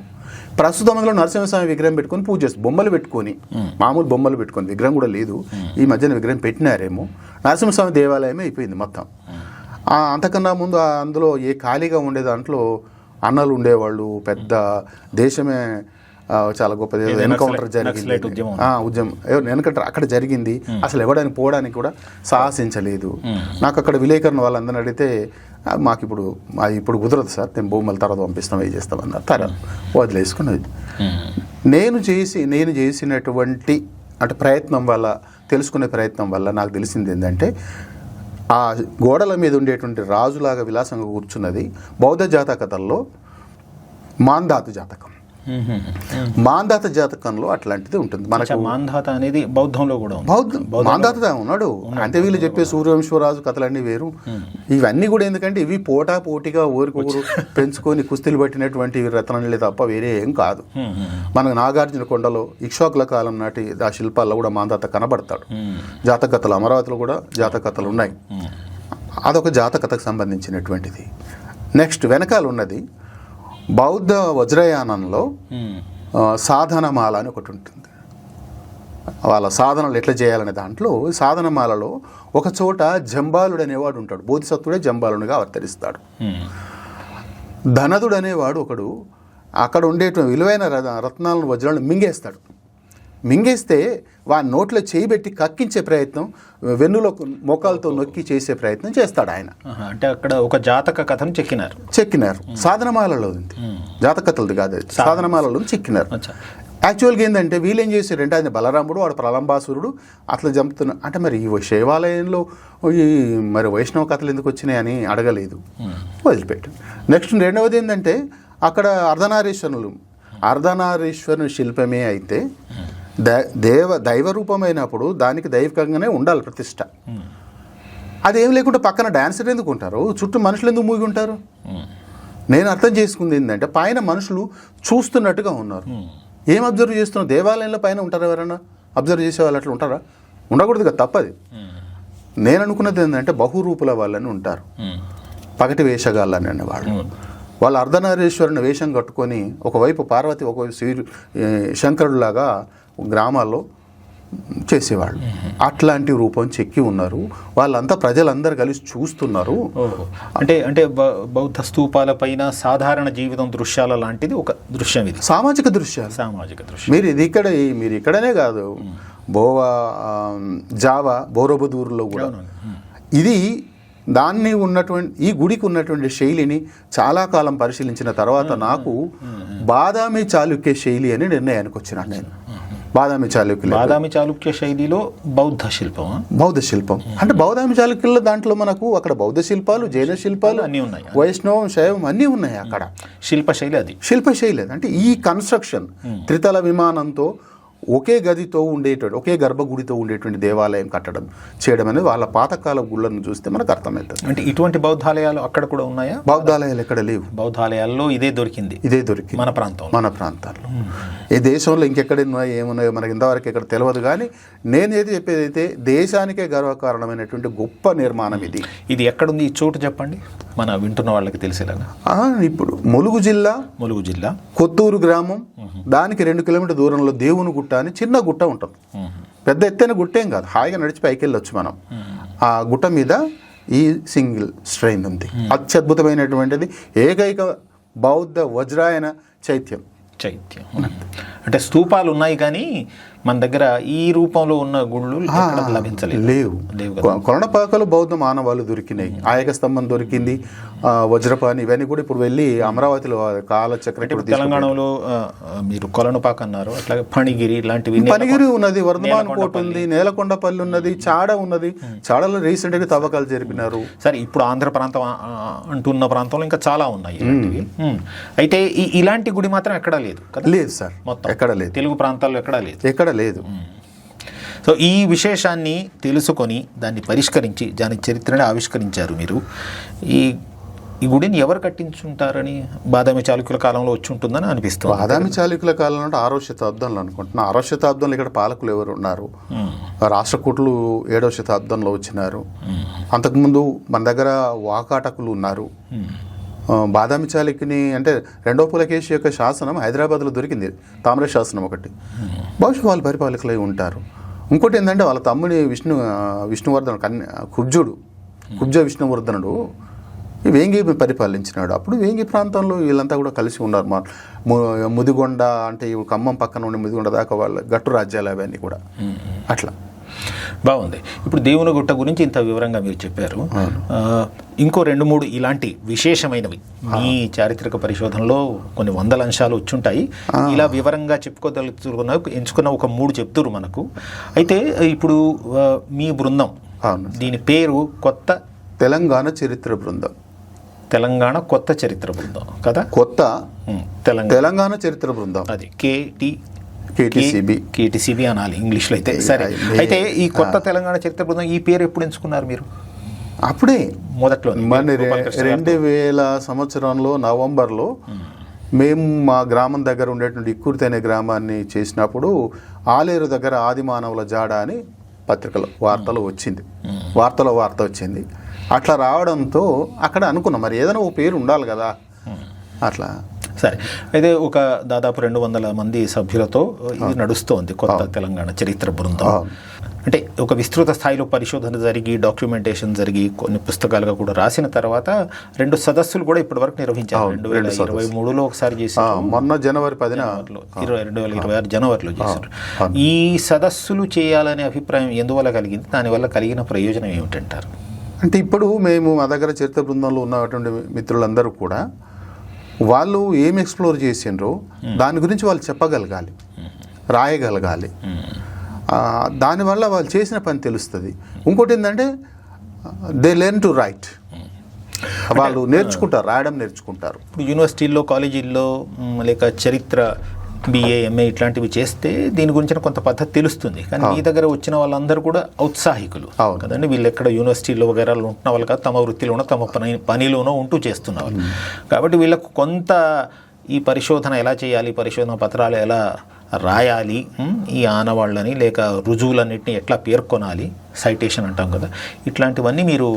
ప్రస్తుతం అందులో నరసింహస్వామి విగ్రహం పెట్టుకొని పూజ చేస్తారు, బొమ్మలు పెట్టుకొని, మామూలు బొమ్మలు పెట్టుకొని, విగ్రహం కూడా లేదు. ఈ మధ్యన విగ్రహం పెట్టినారేమో. నరసింహస్వామి దేవాలయమే అయిపోయింది మొత్తం. అంతకన్నా ముందు అందులో ఏ ఖాళీగా ఉండే దాంట్లో అన్నలు ఉండేవాళ్ళు, పెద్ద దేశమే చాలా గొప్ప ఎన్కౌంటర్ జరిగింది, ఉద్యమం ఎన్కౌంటర్ అక్కడ జరిగింది. అసలు ఎవడానికి పోవడానికి కూడా సాహసించలేదు. నాకు అక్కడ విలేకరణ వాళ్ళందరిని అడిగితే మాకు ఇప్పుడు కుదరదు సార్, నేను భూముల తర్వాత పంపిస్తాం, ఏం చేస్తామన్నారు. తర్వాత వదిలేసుకున్నది. నేను చేసినటువంటి అంటే ప్రయత్నం వల్ల, తెలుసుకునే ప్రయత్నం వల్ల నాకు తెలిసింది ఏంటంటే ఆ గోడల మీద ఉండేటువంటి రాజులాగా విలాసంగా కూర్చున్నది బౌద్ధ జాతకతల్లో మాంధాత జాతకం. మాంధాత జాతకంలో అట్లాంటిది ఉంటుంది. మనకు మాంధాత అనేది బౌద్ధంలో కూడా మాంధాత ఉన్నాడు. అంటే వీళ్ళు చెప్పే సూర్యవంశరాజు కథలన్నీ వేరు. ఇవన్నీ కూడా ఎందుకంటే ఇవి పోటీగా ఊరికొకరు పెంచుకొని కుస్తీలు పట్టినటువంటి రత్నాలే తప్ప వేరే ఏం కాదు. మనకు నాగార్జున కొండలో ఇక్ష్వాకుల కాలం నాటి ఆ శిల్పాల్లో కూడా మాంధాత కనబడతాడు. జాతకథలు, అమరావతిలో కూడా జాతకథలు ఉన్నాయి. అదొక జాతకథకు సంబంధించినటువంటిది. నెక్స్ట్ వెనకాల ఉన్నది బౌద్ధ వజ్రయానంలో సాధనమాల అని ఒకటి ఉంటుంది. వాళ్ళ సాధనలు ఎట్లా చేయాలనే దాంట్లో సాధనమాలలో ఒక చోట జంబాలుడు అనేవాడు ఉంటాడు. బోధిసత్వుడే జంబాలునిగా అవతరిస్తాడు. ధనదుడు అనేవాడు ఒకడు అక్కడ ఉండేటువంటి విలువైన రత్నాలను, వజ్రాలను మింగేస్తాడు. మింగేస్తే వాడి నోట్లో చేయి పెట్టి కక్కించే ప్రయత్నం, వెన్నులో మోకాలతో నొక్కి చేసే ప్రయత్నం చేస్తాడు ఆయన. అంటే అక్కడ ఒక జాతక కథను చెక్కినారు. సాధనమాలలో ఉంది, జాతకథలది కాదు, సాధనమాలలో చెక్కినారు. యాక్చువల్గా ఏంటంటే వీళ్ళు ఏం చేశారంటే ఆయన బలరాముడు, వాడు ప్రలంబాసురుడు అట్లా చంపుతున్నా అంటే మరి ఈ శైవాలయంలో మరి వైష్ణవ కథలు ఎందుకు వచ్చినాయని అడగలేదు, వదిలిపెట్టారు. నెక్స్ట్ రెండవది ఏంటంటే అక్కడ అర్ధనారీశ్వరుని శిల్పమే అయితే దైవ రూపమైనప్పుడు దానికి దైవికంగానే ఉండాలి ప్రతిష్ట. అదేం లేకుండా పక్కన డాన్సర్ ఎందుకు ఉంటారు, చుట్టూ మనుషులు ఎందుకు మూగి ఉంటారు? నేను అర్థం చేసుకుంది ఏంటంటే పైన మనుషులు చూస్తున్నట్టుగా ఉన్నారు. ఏం అబ్జర్వ్ చేస్తున్నారు? దేవాలయంలో పైన ఉంటారు ఎవరైనా? అబ్జర్వ్ చేసే వాళ్ళు అట్లా ఉంటారా? ఉండకూడదు కదా, తప్పది. నేను అనుకున్నది ఏంటంటే బహురూపుల వాళ్ళని ఉంటారు, పగటి వేషగాళ్ళని అనేవాళ్ళు. వాళ్ళు అర్ధనారీశ్వరుని వేషం కట్టుకొని ఒకవైపు పార్వతి ఒకవైపు శంకరుడిలాగా గ్రామాల్లో చేసేవాళ్ళు. అట్లాంటి రూపం చెక్కి ఉన్నారు. వాళ్ళంతా ప్రజలందరూ కలిసి చూస్తున్నారు. అంటే అంటే బౌద్ధ స్తూపాల పైన సాధారణ జీవితం దృశ్యాల లాంటిది ఒక దృశ్యం, ఇది సామాజిక దృశ్యాలు. మీరు ఇక్కడనే కాదు, జావా బోరోబదూరులో కూడా ఇది దాన్ని ఉన్నటువంటి ఈ గుడికి ఉన్నటువంటి శైలిని చాలా కాలం పరిశీలించిన తర్వాత నాకు బాదామి చాళుక్య శైలి అని నిర్ణయానికి వచ్చినాను నేను. బాదామి చాళుక్య శైలిలో బౌద్ధ శిల్పం అంటే బాదామి చాళుక్యుల దాంట్లో మనకు అక్కడ బౌద్ధ శిల్పాలు, జైన శిల్పాలు అన్నీ ఉన్నాయి, వైష్ణవం, శైవం అన్నీ ఉన్నాయి. అక్కడ శిల్పశైలి అది. అంటే ఈ కన్స్ట్రక్షన్ త్రితల విమానంతో ఒకే గదితో ఉండేటువంటి, ఒకే గర్భగుడితో ఉండేటువంటి దేవాలయం కట్టడం చేయడం అనేది వాళ్ళ పాతకాల గుళ్ళను చూస్తే మనకు అర్థమవుతుంది. అంటే ఇటువంటి బౌద్ధాలయాలు అక్కడ కూడా ఉన్నాయా? బౌద్ధాలయాలు ఎక్కడ లేవు. బౌద్ధాలయాల్లో ఇదే దొరికింది మన ప్రాంతాల్లో. ఈ దేశంలో ఇంకెక్కడ ఏమున్నాయో మనకి ఇంతవరకు ఇక్కడ తెలియదు. కానీ నేనైతే చెప్పేది అయితే దేశానికే గర్వకారణమైనటువంటి గొప్ప నిర్మాణం ఇది. ఇది ఎక్కడుంది? ఈ చోటు చెప్పండి, మన వింటున్న వాళ్ళకి తెలిసేలాగా. ఇప్పుడు ములుగు జిల్లా కొత్తూరు గ్రామం, దానికి 2 కిలోమీటర్ దూరంలో దేవుని గుట్ట అని చిన్న గుట్ట ఉంటుంది. పెద్ద ఎత్తైన గుట్టేం కాదు, హాయిగా నడిచి పైకి వెళ్ళొచ్చు మనం. ఆ గుట్ట మీద ఈ సింగిల్ స్ట్రైన్ ఉంది. అత్యద్భుతమైనటువంటిది ఏకైక బౌద్ధ వజ్రాయన చైత్యం. అంటే స్తూపాలు ఉన్నాయి కానీ మన దగ్గర ఈ రూపంలో ఉన్న గుళ్ళు లేవు. కొరణపాకలో బౌద్ధ మానవాళ్ళు దొరికినాయి, ఆయక స్తంభం దొరికింది, వజ్రపాని, ఇవన్నీ కూడా ఇప్పుడు వెళ్ళి అమరావతిలో కాలచక్ర. తెలంగాణలో మీరు కొలనుపాక అన్నారు, అట్లాగే పణిగిరి ఇలాంటివి. పణిగిరి ఉన్నది, వర్ధమాన్ కోట ఉంది, నేలకొండపల్లి ఉన్నది, చాడ ఉన్నది. చాడలో రీసెంట్గా తవ్వకాలు జరిపినారు. సరే, ఇప్పుడు ఆంధ్ర ప్రాంతం అంటున్న ప్రాంతంలో ఇంకా చాలా ఉన్నాయి. అయితే ఇలాంటి గుడి మాత్రం ఎక్కడా లేదు. లేదు సార్, మొత్తం ఎక్కడ లేదు. తెలుగు ప్రాంతాల్లో ఎక్కడా లేదు. సో ఈ విశేషాన్ని తెలుసుకొని దాన్ని పరిష్కరించి దాని చరిత్రని ఆవిష్కరించారు మీరు. ఈ గుడిని ఎవరు కట్టించుంటారని బాదామి చాళుక్యుల కాలంలో వచ్చి ఉంటుందని అనిపిస్తుంది. బాదామి చాళుక్యుల కాలంలో అంటే 6వ శతాబ్దంలో అనుకుంటున్నా. 6వ శతాబ్దంలో ఇక్కడ పాలకులు ఎవరు ఉన్నారు? రాష్ట్రకూటులు 7వ శతాబ్దంలో వచ్చినారు. అంతకుముందు మన దగ్గర వాకాటకులు ఉన్నారు. బాదామి చాళుక్యుని అంటే 2వ పులకేశి యొక్క శాసనం హైదరాబాద్లో దొరికింది, తామ్ర శాసనం ఒకటి. బహుశా వాళ్ళు పరిపాలకులై ఉంటారు. ఇంకోటి ఏంటంటే వాళ్ళ తమ్ముడి విష్ణువర్ధనుడు కుబ్జ విష్ణువర్ధనుడు వేంగి పరిపాలించినాడు. అప్పుడు వేంగి ప్రాంతంలో వీళ్ళంతా కూడా కలిసి ఉన్నారు. ముదిగొండ అంటే ఖమ్మం పక్కన ఉండే ముదిగొండ దాకా వాళ్ళ గట్టు రాజ్యాలు అవన్నీ కూడా అట్లా. బాగుంది. ఇప్పుడు దేవుని గుట్ట గురించి ఇంత వివరంగా మీరు చెప్పారు. ఇంకో 2-3 ఇలాంటి విశేషమైనవి మీ చారిత్రక పరిశోధనలో కొన్ని 100 అంశాలు వచ్చుంటాయి. ఇలా వివరంగా ఎంచుకున్న ఒక 3 చెప్తురు మనకు. అయితే ఇప్పుడు మీ బృందం, దీని పేరు కొత్త తెలంగాణ చరిత్ర బృందం. తెలంగాణ కొత్త చరిత్ర బృందం కదా? కొత్త తెలంగాణ చరిత్ర బృందం, అది కేటీసీబీ అనాలి ఇంగ్లీష్లో అయితే. సరే, అయితే ఈ కొత్త తెలంగాణ చరిత్ర బృందం ఈ పేరు ఎప్పుడు ఎంచుకున్నారు మీరు? అప్పుడే మొదట్లో మన 2000 సంవత్సరంలో నవంబర్లో మేము మా గ్రామం దగ్గర ఉండేటువంటి ఇక్కుర్తి అనే గ్రామాన్ని చేసినప్పుడు ఆలేరు దగ్గర ఆది మానవుల జాడ అని పత్రికలో వార్త వచ్చింది. అట్లా రావడంతో అక్కడ అనుకున్నాం మరి ఏదైనా ఓ పేరు ఉండాలి కదా అట్లా. సరే, అయితే ఒక దాదాపు 200 మంది సభ్యులతో ఇది నడుస్తోంది కొత్త తెలంగాణ చరిత్ర బృందం. అంటే ఒక విస్తృత స్థాయిలో పరిశోధన జరిగి డాక్యుమెంటేషన్ జరిగి కొన్ని పుస్తకాలుగా కూడా రాసిన తర్వాత 2 సదస్సులు కూడా ఇప్పటివరకు నిర్వహించారు. 2023లో ఒకసారి చేశారు, మొన్న జనవరి 10న 2026 జనవరిలో చేశారు. ఈ సదస్సులు చేయాలనే అభిప్రాయం ఎందువల్ల కలిగింది? దానివల్ల కలిగిన ప్రయోజనం ఏమిటంటారు? అంటే ఇప్పుడు మేము మా దగ్గర చరిత్ర బృందంలో ఉన్నటువంటి మిత్రులందరూ కూడా వాళ్ళు ఏం ఎక్స్ప్లోర్ చేసిండ్రో దాని గురించి వాళ్ళు చెప్పగలగాలి, రాయగలగాలి. దానివల్ల వాళ్ళు చేసిన పని తెలుస్తుంది. ఇంకోటి ఏంటంటే దే లెర్న్ టు రైట్, వాళ్ళు నేర్చుకుంటారు, రాయడం నేర్చుకుంటారు. ఇప్పుడు యూనివర్సిటీల్లో, కాలేజీల్లో లేక చరిత్ర BA, MA ఇట్లాంటివి చేస్తే దీని గురించిన కొంత పద్ధతి తెలుస్తుంది. కానీ మీ దగ్గర వచ్చిన వాళ్ళందరూ కూడా ఔత్సాహికులు కదండి. వీళ్ళు ఎక్కడ యూనివర్సిటీలో వగేరాలు ఉంటున్న వాళ్ళు కాదు, తమ వృత్తిలోనో తమ పనిలోనో ఉంటూ చేస్తున్నారు. కాబట్టి వీళ్ళకు కొంత ఈ పరిశోధన ఎలా చేయాలి, పరిశోధన పత్రాలు ఎలా రాయాలి, ఈ ఆనవాళ్ళని లేక రుజువులన్నింటినీ ఎట్లా పేర్కొనాలి, సైటేషన్ అంటాం కదా, ఇట్లాంటివన్నీ మీరు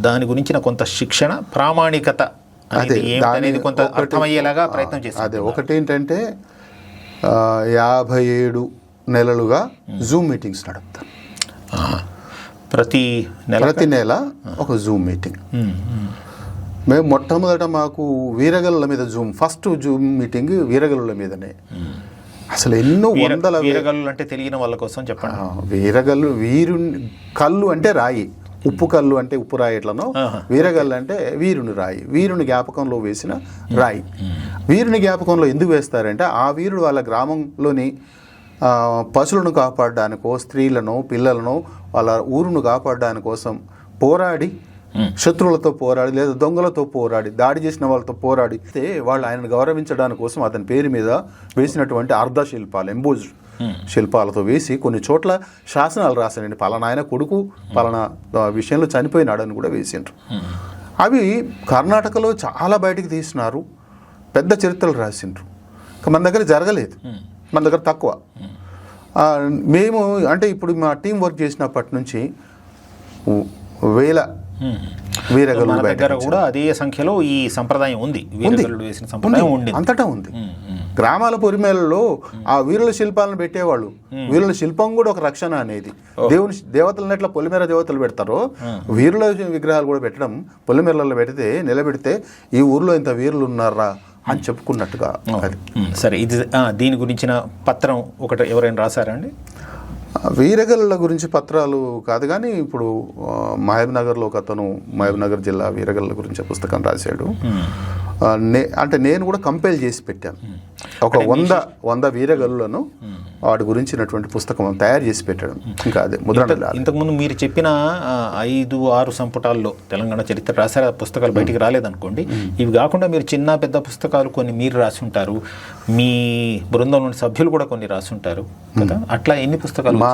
దాని గురించిన కొంత శిక్షణ, ప్రామాణికత అనేది కొంత అర్థమయ్యేలాగా ప్రయత్నం చేస్తారు. అదే ఒకటి ఏంటంటే 57 నెలలుగా జూమ్ మీటింగ్స్ నడుపుతాను. ప్రతి నెల ఒక జూమ్ మీటింగ్. మేము మొట్టమొదట మాకు వీరగల్ల మీద ఫస్ట్ జూమ్ మీటింగ్ వీరగల్ల మీదనే. అసలు ఎన్నో వందల వీరగల్లు అంటే తెలియని వాళ్ళ కోసం చెప్పండి. వీరగల్లు కల్లు అంటే రాయి, ఉప్పు కల్లు అంటే ఉప్పు రాయి ఎట్లనో, వీరగల్లు అంటే వీరుని రాయి, వీరుని జ్ఞాపకంలో వేసిన రాయి. వీరుని జ్ఞాపకంలో ఎందుకు వేస్తారంటే ఆ వీరుడు వాళ్ళ గ్రామంలోని పశువులను కాపాడడానికో, స్త్రీలను, పిల్లలను, వాళ్ళ ఊరును కాపాడడాని కోసం పోరాడి, శత్రువులతో పోరాడి లేదా దొంగలతో పోరాడి, దాడి చేసిన వాళ్ళతో పోరాడితే వాళ్ళు ఆయనను గౌరవించడానికి కోసం అతని పేరు మీద వేసినటువంటి అర్ధ శిల్పాలు, ఎంబోజ్డ్ శిల్పాలతో వేసి కొన్ని చోట్ల శాసనాలు రాశారండి. పలానా ఆయన కొడుకు పలానా విషయంలో చనిపోయినాడని కూడా వేసిండ్రు. అవి కర్ణాటకలో చాలా బయటికి తీసినారు, పెద్ద చరిత్రలు రాసిండ్రు. మన దగ్గర జరగలేదు, మన దగ్గర తక్కువ. మేము అంటే ఇప్పుడు మా టీం వర్క్ చేసినప్పటి నుంచి వేల వీరగల్లు దగ్గర కూడా అదే సంఖ్యలో ఈ సంప్రదాయం ఉంది, వీరగల్లు వేసిన సంప్రదాయం ఉంది, అంతటా ఉంది. గ్రామాల పొరిమేలలో ఆ వీరుల శిల్పాలను పెట్టేవాళ్ళు. వీరుల శిల్పం కూడా ఒక రక్షణ అనేది. దేవతలను ఎట్లా పొలిమేర దేవతలు పెడతారో వీరుల విగ్రహాలు కూడా పెట్టడం, పొలిమేరలలో పెడితే నిలబెడితే ఈ ఊర్లో ఇంత వీరులు ఉన్నారా అని చెప్పుకున్నట్టుగా. అది సరే, ఇది దీని గురించిన పత్రం ఒకటి ఎవరైనా రాశారా అండి? వీరగల్ల గురించి పత్రాలు కాదు కానీ ఇప్పుడు మహబూబ్నగర్లో ఒక అతను మహబూబ్నగర్ జిల్లా వీరగల్ల గురించి పుస్తకం రాశాడు. అంటే నేను కూడా కంపైల్ చేసి పెట్టాను. ఒక 100 వీరగల్లులను వాటి గురించినటువంటి పుస్తకం తయారు చేసి పెట్టాడు. ఇంకా అదే ముద్రణ. ఇంతకుముందు మీరు చెప్పిన 5-6 సంపుటాల్లో తెలంగాణ చరిత్ర రాశారు, పుస్తకాలు బయటికి రాలేదనుకోండి. ఇవి కాకుండా మీరు చిన్న పెద్ద పుస్తకాలు కొన్ని మీరు రాసి ఉంటారు, మీ బృందంలోని సభ్యులు కూడా కొన్ని రాసి ఉంటారు కదా. అట్లా ఎన్ని పుస్తకాలు?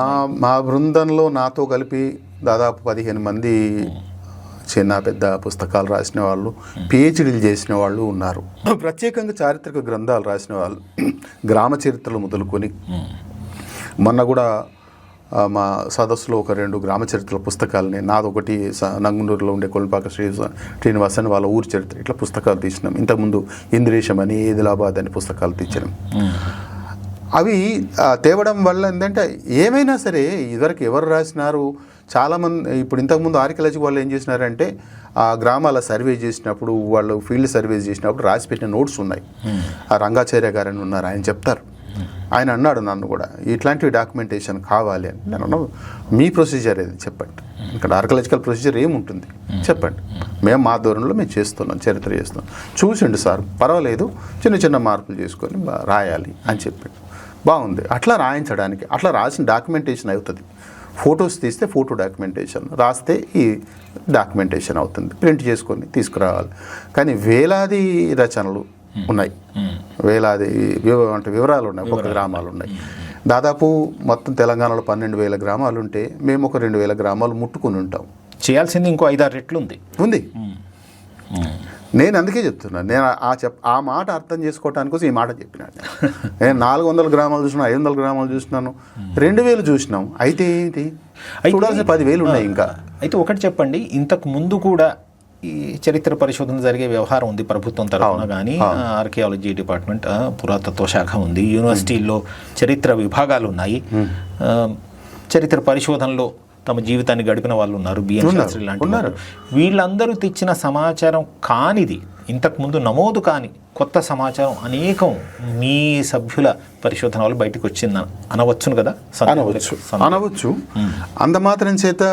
మా బృందంలో నాతో కలిపి దాదాపు 15 మంది చిన్న పెద్ద పుస్తకాలు రాసిన వాళ్ళు, పిహెచ్డీలు చేసిన వాళ్ళు ఉన్నారు. ప్రత్యేకంగా చారిత్రక గ్రంథాలు రాసిన వాళ్ళు, గ్రామ చరిత్రలు మొదలుకొని మొన్న కూడా మా సదస్సులో ఒక 2 గ్రామ చరిత్రల పుస్తకాలని, నాదొకటి నంగునూరులో ఉండే కొల్పాక శ్రీనివాస్ అని వాళ్ళ ఊరి చరిత్ర, ఇట్లా పుస్తకాలు తీసినాం. ఇంతకుముందు ఇంద్రేశం అని, ఏదిలాబాద్ అని పుస్తకాలు తీసినాం. అవి తేవడం వల్ల ఏంటంటే ఏమైనా సరే ఇదివరకు ఎవరు రాసినారు, చాలామంది ఇప్పుడు ఇంతకుముందు ఆర్కియాలజీ వాళ్ళు ఏం చేసినారంటే ఆ గ్రామాల సర్వే చేసినప్పుడు, వాళ్ళు ఫీల్డ్ సర్వే చేసినప్పుడు రాసి పెట్టిన నోట్స్ ఉన్నాయి. ఆ రంగాచార్య గారని ఉన్నారు, ఆయన చెప్తారు. ఆయన అన్నాడు నన్ను కూడా ఇట్లాంటివి డాక్యుమెంటేషన్ కావాలి అని. నేను మీ ప్రొసీజర్ ఏది చెప్పండి, ఇక్కడ ఆర్కియాలజికల్ ప్రొసీజర్ ఏముంటుంది చెప్పండి, మేము మా దూరంలో మేము చేస్తున్నాం, చరిత్ర చేస్తున్నాం. చూసిండు సార్, పర్వాలేదు, చిన్న చిన్న మార్పులు చేసుకొని రాయాలి అని చెప్పాడు. బాగుంది, అట్లా రాయించడానికి, అట్లా రాసిన డాక్యుమెంటేషన్ అవుతుంది. ఫొటోస్ తీస్తే ఫోటో డాక్యుమెంటేషన్, రాస్తే ఈ డాక్యుమెంటేషన్ అవుతుంది, ప్రింట్ చేసుకొని తీసుకురావాలి. కానీ వేలాది రచనలు ఉన్నాయి, వేలాది అంటే వివరాలు ఉన్నాయి, ఒక్కొక్క గ్రామాలు ఉన్నాయి. దాదాపు మొత్తం తెలంగాణలో 12,000 గ్రామాలు ఉంటే మేము ఒక 2,000 గ్రామాలు ముట్టుకుని ఉంటాం. చేయాల్సింది ఇంకో 5-6 రెట్లు ఉంది. నేను అందుకే చెప్తున్నాను, నేను ఆ మాట అర్థం చేసుకోవటానికి కోసం ఈ మాట చెప్పినాను. నేను 400 గ్రామాలు చూసినాను, 500 గ్రామాలు చూసినాను, 2,000 చూసినాం. అయితే ఏంటి, చూడాల్సిన 10,000 ఉన్నాయి ఇంకా. అయితే ఒకటి చెప్పండి, ఇంతకు ముందు కూడా ఈ చరిత్ర పరిశోధన జరిగే వ్యవహారం ఉంది ప్రభుత్వం తరఫున కానీ, ఆర్కియాలజీ డిపార్ట్మెంట్, పురాతత్వ శాఖ ఉంది, యూనివర్సిటీల్లో చరిత్ర విభాగాలు ఉన్నాయి, చరిత్ర పరిశోధనలో తమ జీవితాన్ని గడిపిన వాళ్ళు ఉన్నారు, బిఎన్ శాస్త్రి లాంటి వారు. వీళ్ళందరూ తెచ్చిన సమాచారం కానిది, ఇంతకుముందు నమోదు కాని కొత్త సమాచారం అనేకం మీ సభ్యుల పరిశోధన వల్ల బయటకు వచ్చింది అనవచ్చును కదా? అనవచ్చు. అంత మాత్రం చేత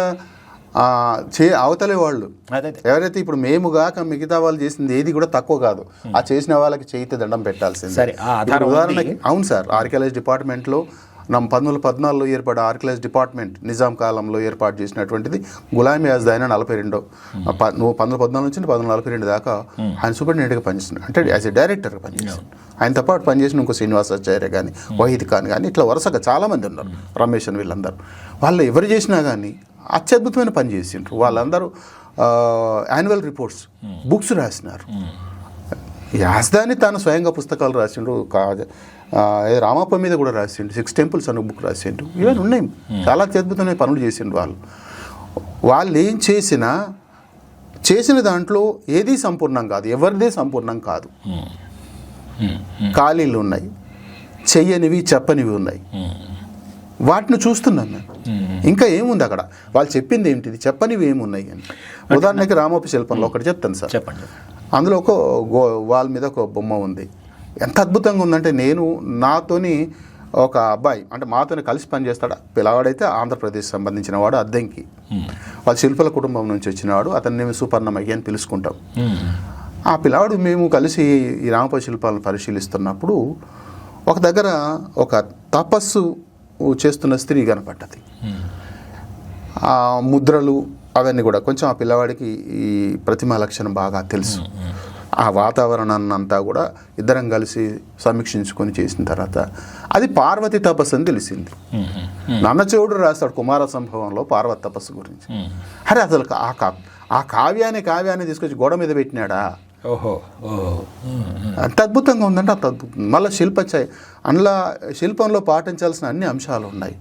అవతలే వాళ్ళు ఎవరైతే ఇప్పుడు మేము గాక మిగతా వాళ్ళు చేసింది ఏది కూడా తక్కువ కాదు. ఆ చేసిన వాళ్ళకి చేయితే దండం పెట్టాల్సింది. ఉదాహరణకి అవును సార్, ఆర్కియాలజీ డిపార్ట్మెంట్లో 1914లో ఏర్పడే ఆర్కియాలజీ డిపార్ట్మెంట్ నిజాం కాలంలో ఏర్పాటు చేసినటువంటిది. గులాం యాజ్దాన్ 1914 నుంచి 1942 దాకా ఆయన సూపరింటెండెంట్గా పనిచేస్తున్నాడు, అంటే యాజ్ ఎ డైరెక్టర్గా పనిచేస్తున్నాడు. ఆయనతో పాటు పనిచేసిన ఇంకో శ్రీనివాసాచార్య కానీ, వహీద్ ఖాన్ కానీ, ఇట్లా వరుసగా చాలామంది ఉన్నారు, రమేష్ అని, వీళ్ళందరూ. వాళ్ళు ఎవరు చేసినా కానీ అత్యద్భుతమైన పని చేసిండ్రు. వాళ్ళందరూ యాన్యువల్ రిపోర్ట్స్, బుక్స్ రాసినారు. యాజ్దాని తాను స్వయంగా పుస్తకాలు రాసిండు, రామప్ప మీద కూడా రాసిండు, 6 టెంపుల్స్ అనే బుక్ రాసిండు. ఇవన్నీ ఉన్నాయి, చాలా అత్యద్భుతమైన పనులు చేసిండు వాళ్ళు. వాళ్ళు ఏం చేసిన దాంట్లో ఏదీ సంపూర్ణం కాదు, ఎవరిదే సంపూర్ణం కాదు. ఖాళీలు ఉన్నాయి, చెయ్యనివి చెప్పనివి ఉన్నాయి. వాటిని చూస్తున్నాం మేము. ఇంకా ఏముంది అక్కడ? వాళ్ళు చెప్పింది ఏమిటిది, చెప్పనివి ఏమున్నాయి అని. ఉదాహరణకి రామోపి శిల్పంలో ఒకటి చెప్తాను సార్. చెప్పండి. అందులో ఒక వాల్ మీద ఒక బొమ్మ ఉంది. ఎంత అద్భుతంగా ఉందంటే, నాతోని ఒక అబ్బాయి అంటే మాతోనే కలిసి పనిచేస్తాడు. పిల్లవాడైతే ఆంధ్రప్రదేశ్ సంబంధించిన వాడు, అద్దెంకి. వాళ్ళ శిల్పుల కుటుంబం నుంచి వచ్చినవాడు. అతన్ని సుపర్ణమయ్య అని పిలుచుకుంటాం. ఆ పిల్లవాడు మేము కలిసి ఈ రామోపి శిల్పాలను పరిశీలిస్తున్నప్పుడు ఒక దగ్గర ఒక తపస్సు చేస్తున్న స్త్రీ కనపడ్డది. ఆ ముద్రలు అవన్నీ కూడా కొంచెం ఆ పిల్లవాడికి ఈ ప్రతిమా లక్షణం బాగా తెలుసు. ఆ వాతావరణాన్ని అంతా కూడా ఇద్దరం కలిసి సమీక్షించుకొని చేసిన తర్వాత అది పార్వతి తపస్సు అని తెలిసింది. నన్నచెవుడు రాస్తాడు కుమార సంభవంలో పార్వతి తపస్సు గురించి. అరే అసలు ఆ కావ్యాన్ని తీసుకొచ్చి గోడ మీద పెట్టినాడా? ఓహో, అంత అద్భుతంగా ఉందంటే అంత అద్భుతం. మళ్ళీ అందులో శిల్పంలో పాటించాల్సిన అన్ని అంశాలు ఉన్నాయి.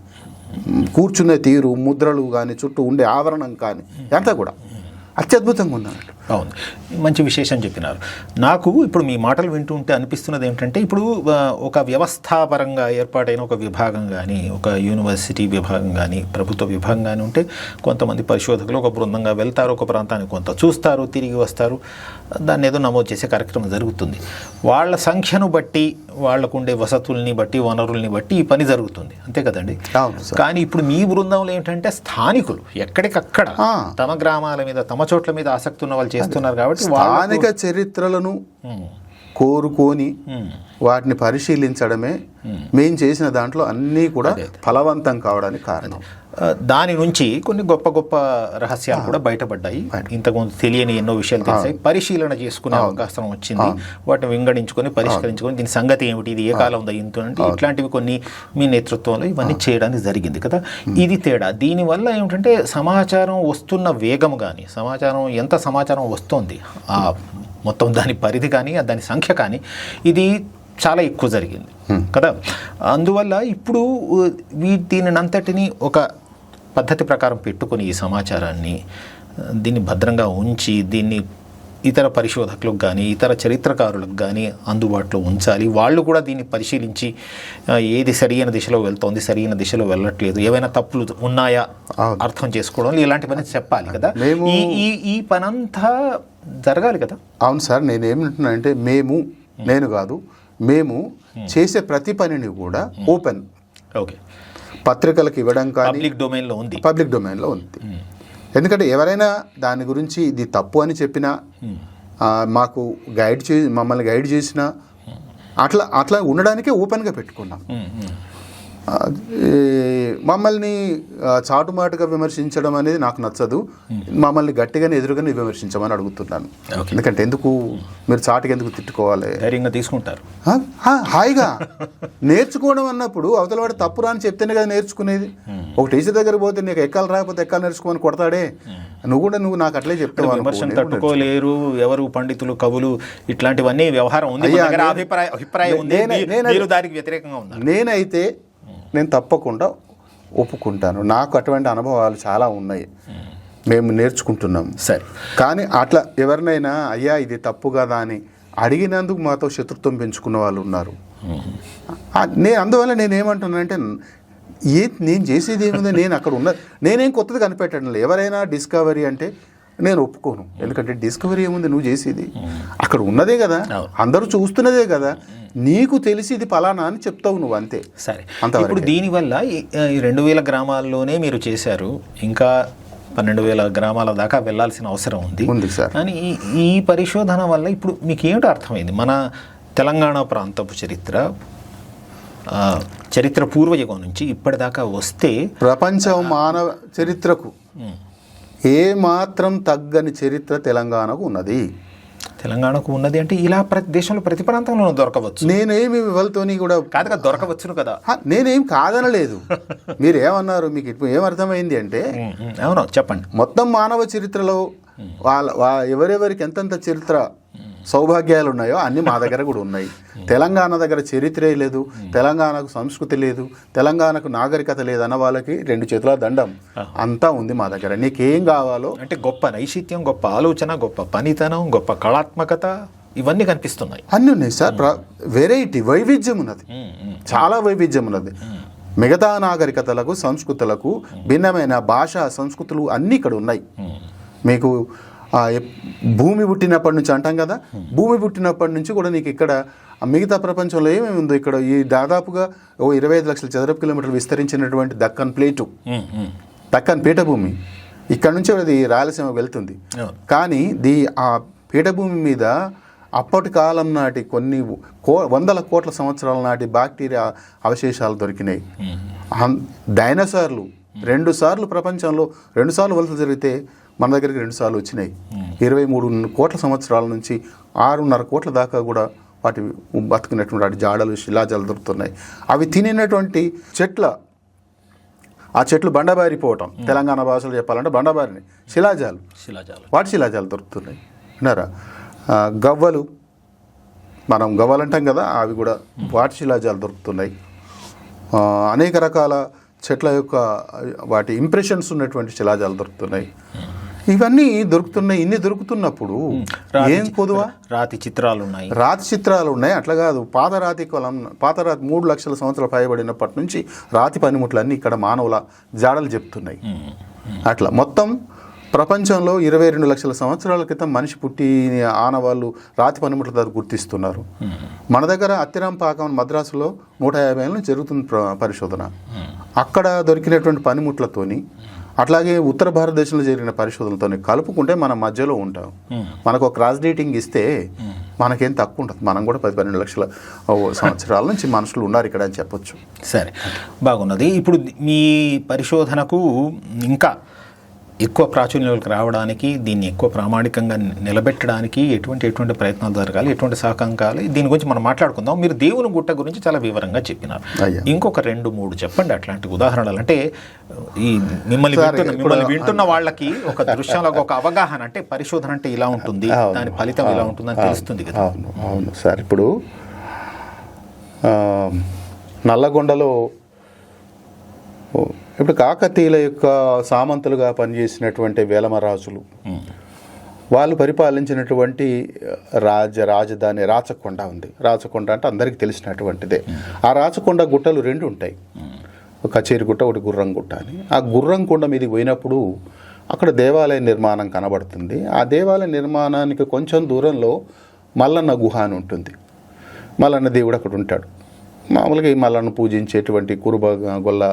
కూర్చునే తీరు, ముద్రలు కానీ, చుట్టూ ఉండే ఆవరణం కానీ అంతా కూడా అత్యద్భుతంగా ఉందన్నట్టు. అవును, మంచి విశేషం చెప్పినారు. నాకు ఇప్పుడు మీ మాటలు వింటుంటే అనిపిస్తున్నది ఏంటంటే, ఇప్పుడు ఒక వ్యవస్థాపరంగా ఏర్పాటైన ఒక విభాగం కానీ, ఒక యూనివర్సిటీ విభాగం కానీ, ప్రభుత్వ విభాగం కానీ ఉంటే కొంతమంది పరిశోధకులు ఒక బృందంగా వెళ్తారు, ఒక ప్రాంతాన్ని కొంత చూస్తారు, తిరిగి వస్తారు, దాన్ని ఏదో నమోదు చేసే కార్యక్రమం జరుగుతుంది. వాళ్ళ సంఖ్యను బట్టి, వాళ్లకు ఉండే వసతుల్ని బట్టి, వనరుల్ని బట్టి ఈ పని జరుగుతుంది, అంతే కదండి. కానీ ఇప్పుడు మీ బృందంలో ఏంటంటే స్థానికులు ఎక్కడికక్కడ తమ గ్రామాల మీద, తమ చోట్ల మీద ఆసక్తి ఉన్న వాళ్ళు చేస్తున్నారు కాబట్టి స్థానిక చరిత్రలను కోరుకొని వాటిని పరిశీలించడమే మేము చేసిన దాంట్లో అన్నీ కూడా ఫలవంతం కావడానికి కారణం. దాని నుంచి కొన్ని గొప్ప గొప్ప రహస్యాలు కూడా బయటపడ్డాయి. ఇంతకుముందు తెలియని ఎన్నో విషయాలు తెలిసాయి. పరిశీలన చేసుకునే అవకాశం వచ్చింది. వాటిని వింగడించుకొని, పరిష్కరించుకొని దీని సంగతి ఏమిటి, ఇది ఏ కాలం దయ్యిందంటే ఇట్లాంటివి కొన్ని మీ నేతృత్వంలో ఇవన్నీ చేయడానికి జరిగింది కదా. ఇది తేడా. దీనివల్ల ఏమిటంటే సమాచారం వస్తున్న వేగం కానీ, ఎంత సమాచారం వస్తుంది, ఆ మొత్తం దాని పరిధి కానీ, దాని సంఖ్య కానీ, ఇది చాలా ఎక్కువ జరిగింది కదా. అందువల్ల ఇప్పుడు దీనినంతటిని ఒక పద్ధతి ప్రకారం పెట్టుకొని ఈ సమాచారాన్ని దీన్ని భద్రంగా ఉంచి దీన్ని ఇతర పరిశోధకులకు కానీ, ఇతర చరిత్రకారులకు కానీ అందుబాటులో ఉంచాలి. వాళ్ళు కూడా దీన్ని పరిశీలించి ఏది సరైన దిశలో వెళ్తోంది, సరైన దిశలో వెళ్ళట్లేదు, ఏవైనా తప్పులు ఉన్నాయా అర్థం చేసుకోవడం, ఇలాంటివన్నీ చెప్పాలి కదా. ఈ పనంతా జరగాలి కదా. అవును సార్, నేనేమంటున్నానంటే నేను కాదు, మేము చేసే ప్రతి పనిని కూడా ఓపెన్, ఓకే, పత్రికలకు ఇవ్వడం కానీ పబ్లిక్ డొమైన్లో ఉంది. ఎందుకంటే ఎవరైనా దాని గురించి ఇది తప్పు అని చెప్పినా, మాకు మమ్మల్ని గైడ్ చేసినా అట్లా ఉండడానికే ఓపెన్గా పెట్టుకున్నాం. మమ్మల్ని చాటుమాటుగా విమర్శించడం అనేది నాకు నచ్చదు. మమ్మల్ని గట్టిగానే ఎదురుగానే విమర్శించమని అడుగుతున్నాను. ఎందుకంటే మీరు చాటుగా ఎందుకు తిట్టుకోవాలి, ధైర్యంగా తీసుకుంటారు. హాయిగా నేర్చుకోవడం అన్నప్పుడు అవతల వాడు తప్పు రాని చెప్తేనే కదా నేర్చుకునేది. ఒక టీచర్ దగ్గర పోతే నీకు ఎక్కాలి రాకపోతే ఎక్కాలి నేర్చుకోమని కొడతాడే, నువ్వు నాకు అట్లే చెప్తావు. విమర్శను తట్టుకోలేరు ఎవరు, పండితులు, కవులు, ఇట్లాంటివన్నీ వ్యవహారం ఉంది. అభిప్రాయం ఉంది, దానికి వ్యతిరేకంగా ఉంది. నేనైతే నేను తప్పకుండా ఒప్పుకుంటాను. నాకు అటువంటి అనుభవాలు చాలా ఉన్నాయి, మేము నేర్చుకుంటున్నాం. సరే, కానీ అట్లా ఎవరినైనా అయ్యా ఇది తప్పు కదా అని అడిగినందుకు మాతో శత్రుత్వం పెంచుకున్న వాళ్ళు ఉన్నారు. అందువల్ల నేనేమంటున్నానంటే, నేను చేసేది ఏముంది, నేను అక్కడ నేనేం కొత్తది కనిపెట్టడం లేదు. ఎవరైనా డిస్కవరీ అంటే నేను ఒప్పుకోను. ఎందుకంటే డిస్కవరీ ఏముంది, నువ్వు చేసేది అక్కడ ఉన్నదే కదా, అందరూ చూస్తున్నదే కదా, నీకు తెలిసి ఇది పలానా అని చెప్తావు నువ్వు, అంతే. సరే, ఇప్పుడు దీనివల్ల ఈ 2000 గ్రామాల్లోనే మీరు చేశారు, ఇంకా 12,000 గ్రామాల దాకా వెళ్ళాల్సిన అవసరం ఉంది సార్. కానీ ఈ పరిశోధన వల్ల ఇప్పుడు మీకు ఏమిటో అర్థమైంది? మన తెలంగాణ ప్రాంతపు చరిత్ర పూర్వయుగం నుంచి ఇప్పటిదాకా వస్తే ప్రపంచం మానవ చరిత్రకు ఏ మాత్రం తగ్గని చరిత్ర తెలంగాణకు ఉన్నది. అంటే ఇలా దేశంలో ప్రతి ప్రాంతంలో దొరకవచ్చు. నేనేమి వాళ్ళతోని కూడా కాదుగా దొరకవచ్చును కదా, నేనేం కాదనలేదు. మీరు ఏమన్నారు, మీకు ఇప్పుడు ఏమర్థమైంది అంటే, అవును చెప్పండి. మొత్తం మానవ చరిత్రలో ఎవరెవరికి ఎంతెంత చరిత్ర సౌభాగ్యాలు ఉన్నాయో అన్నీ మా దగ్గర కూడా ఉన్నాయి. తెలంగాణ దగ్గర చరిత్రే లేదు, తెలంగాణకు సంస్కృతి లేదు, తెలంగాణకు నాగరికత లేదు అన్న వాళ్ళకి 2 చేతుల దండం. అంతా ఉంది మా దగ్గర. నీకేం కావాలో అంటే గొప్ప నైశిత్యం, గొప్ప ఆలోచన, గొప్ప పనితనం, గొప్ప కళాత్మకత ఇవన్నీ కనిపిస్తున్నాయి. అన్నీ ఉన్నాయి సార్. వెరైటీ, వైవిధ్యం ఉన్నది, చాలా వైవిధ్యం ఉన్నది. మిగతా నాగరికతలకు, సంస్కృతులకు భిన్నమైన భాష, సంస్కృతులు అన్నీ ఇక్కడ ఉన్నాయి. మీకు భూమి పుట్టినప్పటి నుంచి అంటాం కదా, భూమి పుట్టినప్పటి నుంచి కూడా నీకు ఇక్కడ మిగతా ప్రపంచంలో ఏమేమి ఉందో ఇక్కడ ఈ దాదాపుగా 25 లక్షల చదరపు కిలోమీటర్లు విస్తరించినటువంటి దక్కన్ ప్లేటు, దక్కన్ పీఠభూమి, ఇక్కడ నుంచి అది రాయలసీమ వెళ్తుంది. కానీ ఆ పీఠభూమి మీద అప్పటి కాలం నాటి కొన్ని వందల కోట్ల సంవత్సరాల నాటి బ్యాక్టీరియా అవశేషాలు దొరికినాయి. డైనోసార్లు 2 సార్లు ప్రపంచంలో 2 సార్లు వలస జరిగితే మన దగ్గరికి 2 సార్లు వచ్చినాయి. 23 కోట్ల సంవత్సరాల నుంచి 6.5 కోట్ల దాకా కూడా వాటి బతుకున్నటువంటి వాటి జాడలు, శిలాజాలు దొరుకుతున్నాయి. అవి తినినటువంటి ఆ చెట్లు బండబారిపోవటం, తెలంగాణ భాషలో చెప్పాలంటే బండబారిని శిలాజాలు, వాటి శిలాజాలు దొరుకుతున్నాయి. విన్నారా? గవ్వలు, మనం గవ్వలు అంటాం కదా, అవి కూడా వాటి శిలాజాలు దొరుకుతున్నాయి. అనేక రకాల చెట్ల యొక్క వాటి ఇంప్రెషన్స్ ఉన్నటువంటి శిలాజాలు దొరుకుతున్నాయి. ఇవన్నీ దొరుకుతున్నాయి. ఇన్ని దొరుకుతున్నప్పుడు ఏం పొదువా? రాతి చిత్రాలు ఉన్నాయి. అట్లా కాదు, పాతరాతి 3 లక్షల సంవత్సరాలు పైబడినప్పటి నుంచి రాతి పనిముట్లన్నీ ఇక్కడ మానవుల జాడలు చెప్తున్నాయి. అట్లా మొత్తం ప్రపంచంలో 22 లక్షల సంవత్సరాల క్రితం మనిషి పుట్టి ఆనవాళ్ళు రాతి పనిముట్ల ద్వారా గుర్తిస్తున్నారు. మన దగ్గర అత్తిరాంపాకం మద్రాసులో 150 ఏళ్ళ నుంచి జరుగుతుంది పరిశోధన. అక్కడ దొరికినటువంటి పనిముట్లతోని, అట్లాగే ఉత్తర భారతదేశంలో జరిగిన పరిశోధనలతో కలుపుకుంటే మనం మధ్యలో ఉంటాం. మనకు ఒక క్రాస్ డేటింగ్ ఇస్తే మనకేం తక్కువ ఉంటుంది. మనం కూడా 10-12 లక్షల సంవత్సరాల నుంచి మనుషులు ఉన్నారు ఇక్కడ అని చెప్పొచ్చు. సరే, బాగున్నది. ఇప్పుడు మీ పరిశోధనకు ఇంకా ఎక్కువ ప్రాచుర్యంలోకి రావడానికి, దీన్ని ఎక్కువ ప్రామాణికంగా నిలబెట్టడానికి ఎటువంటి ప్రయత్నాలు జరగాలి, ఎటువంటి సహకారం కావాలి, దీని గురించి మనం మాట్లాడుకుందాం. మీరు దేవుని గుట్ట గురించి చాలా వివరంగా చెప్పినారు. ఇంకొక 2-3 చెప్పండి అట్లాంటి ఉదాహరణలు. అంటే ఈ మిమ్మల్ని వింటున్న వాళ్ళకి ఒక దృశ్యంలో ఒక అవగాహన, అంటే పరిశోధన అంటే ఇలా ఉంటుంది, దాని ఫలితం ఇలా ఉంటుంది అని తెలుస్తుంది కదా. అవును సార్. ఇప్పుడు నల్లగొండలో ఇప్పుడు కాకతీయుల యొక్క సామంతులుగా పనిచేసినటువంటి వేలమరాజులు, వాళ్ళు పరిపాలించినటువంటి రాజధాని రాచకొండ ఉంది. రాచకొండ అంటే అందరికీ తెలిసినటువంటిదే. ఆ రాచకొండ గుట్టలు 2 ఉంటాయి, కచేరి గుట్ట, ఒకటి గుర్రం గుట్ట అని. ఆ గుర్రం కొండ మీదకి పోయినప్పుడు అక్కడ దేవాలయ నిర్మాణం కనబడుతుంది. ఆ దేవాలయ నిర్మాణానికి కొంచెం దూరంలో మల్లన్న గుహ అని ఉంటుంది. మల్లన్న దేవుడు అక్కడ ఉంటాడు. మామూలుగా ఈ మల్లన్న పూజించేటువంటి కురుబ గొల్ల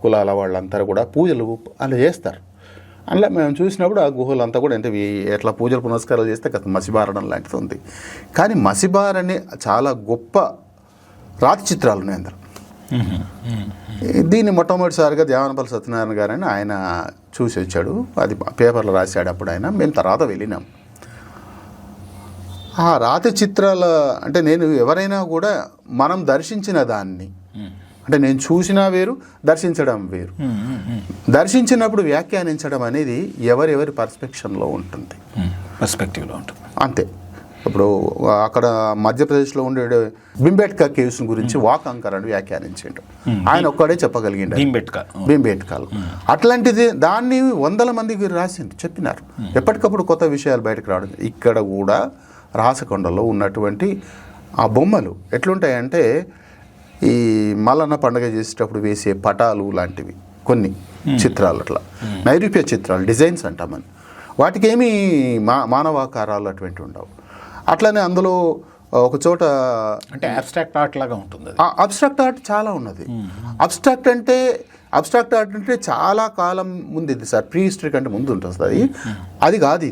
కులాల వాళ్ళంతా కూడా పూజలు అలా చేస్తారు. అలా మేము చూసినప్పుడు ఆ గుహలంతా కూడా అంటే ఎట్లా పూజలు పునస్కారాలు చేస్తే కదా మసిబారడం లాంటిది ఉంది. కానీ మసిబారనే చాలా గొప్ప రాతి చిత్రాలు ఉన్నాయి అందరు. దీన్ని మొట్టమొదటిసారిగా దేవానపల్లి సత్యనారాయణ గారని ఆయన చూసి వచ్చాడు. అది పేపర్లో రాశాడు. అప్పుడు ఆయన మేము తర్వాత వెళ్ళినాం. ఆ రాతి చిత్రాల అంటే నేను ఎవరైనా కూడా మనం దర్శించిన దాన్ని, అంటే నేను చూసినా వేరు, దర్శించడం వేరు. దర్శించినప్పుడు వ్యాఖ్యానించడం అనేది ఎవరెవరి పర్స్పెక్షన్లో ఉంటుంది, పర్స్పెక్టివ్లో ఉంటుంది అంతే. ఇప్పుడు అక్కడ మధ్యప్రదేశ్లో ఉండే భీంబేట్కా కేవ్స్ గురించి వాకంకర్ అని వ్యాఖ్యానించాడు. ఆయన ఒక్కడే చెప్పగలిగిండు, భీంబేట్కాలు. అట్లాంటిది దాన్ని 100 మందికి రాసిండు, చెప్పినారు. ఎప్పటికప్పుడు కొత్త విషయాలు బయటకు రావడం. ఇక్కడ కూడా రాచకొండలో ఉన్నటువంటి ఆ బొమ్మలు ఎట్లుంటాయంటే ఈ మల్లన్న పండుగ చేసేటప్పుడు వేసే పటాలు లాంటివి కొన్ని చిత్రాలు, అట్లా నైరూప్య చిత్రాలు, డిజైన్స్ అంటామని. వాటికి ఏమీ మానవాకారాలు అటువంటి ఉండవు. అట్లనే అందులో ఒక చోట అంటే అబ్స్ట్రాక్ట్ ఆర్ట్ లాగా ఉంటుంది. అబ్స్ట్రాక్ట్ ఆర్ట్ చాలా ఉన్నది. అబ్స్ట్రాక్ట్ ఆర్ట్ అంటే చాలా కాలం ముందు ఇది సార్, ప్రీ హిస్టరీ కంటే ముందు ఉంటుంది అది కాదు.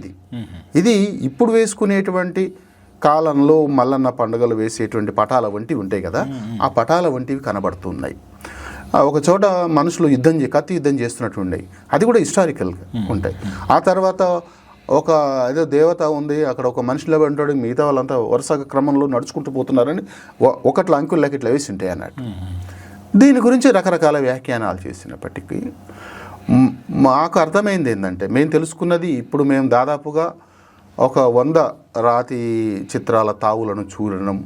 ఇది ఇప్పుడు వేసుకునేటువంటి కాలంలో మల్లన్న పండుగలు వేసేటువంటి పటాల వంటివి ఉంటాయి కదా, ఆ పటాల వంటివి కనబడుతున్నాయి. ఒక చోట మనుషులు కత్తి యుద్ధం చేస్తున్నట్టు ఉన్నాయి. అది కూడా హిస్టారికల్గా ఉంటాయి. ఆ తర్వాత ఒక ఏదో దేవత ఉంది, అక్కడ ఒక మనిషి ఉంటాడు, మిగతా వాళ్ళంతా వరుస క్రమంలో నడుచుకుంటూ పోతున్నారని ఒకట్ల అంకుల్లోకి ఇట్లా వేసి ఉంటాయి అన్నట్టు. దీని గురించి రకరకాల వ్యాఖ్యానాలు చేసినప్పటికీ మాకు అర్థమైంది ఏంటంటే, మేము తెలుసుకున్నది ఇప్పుడు మేము దాదాపుగా ఒక 100 రాతి చిత్రాల తావులను చూడడం,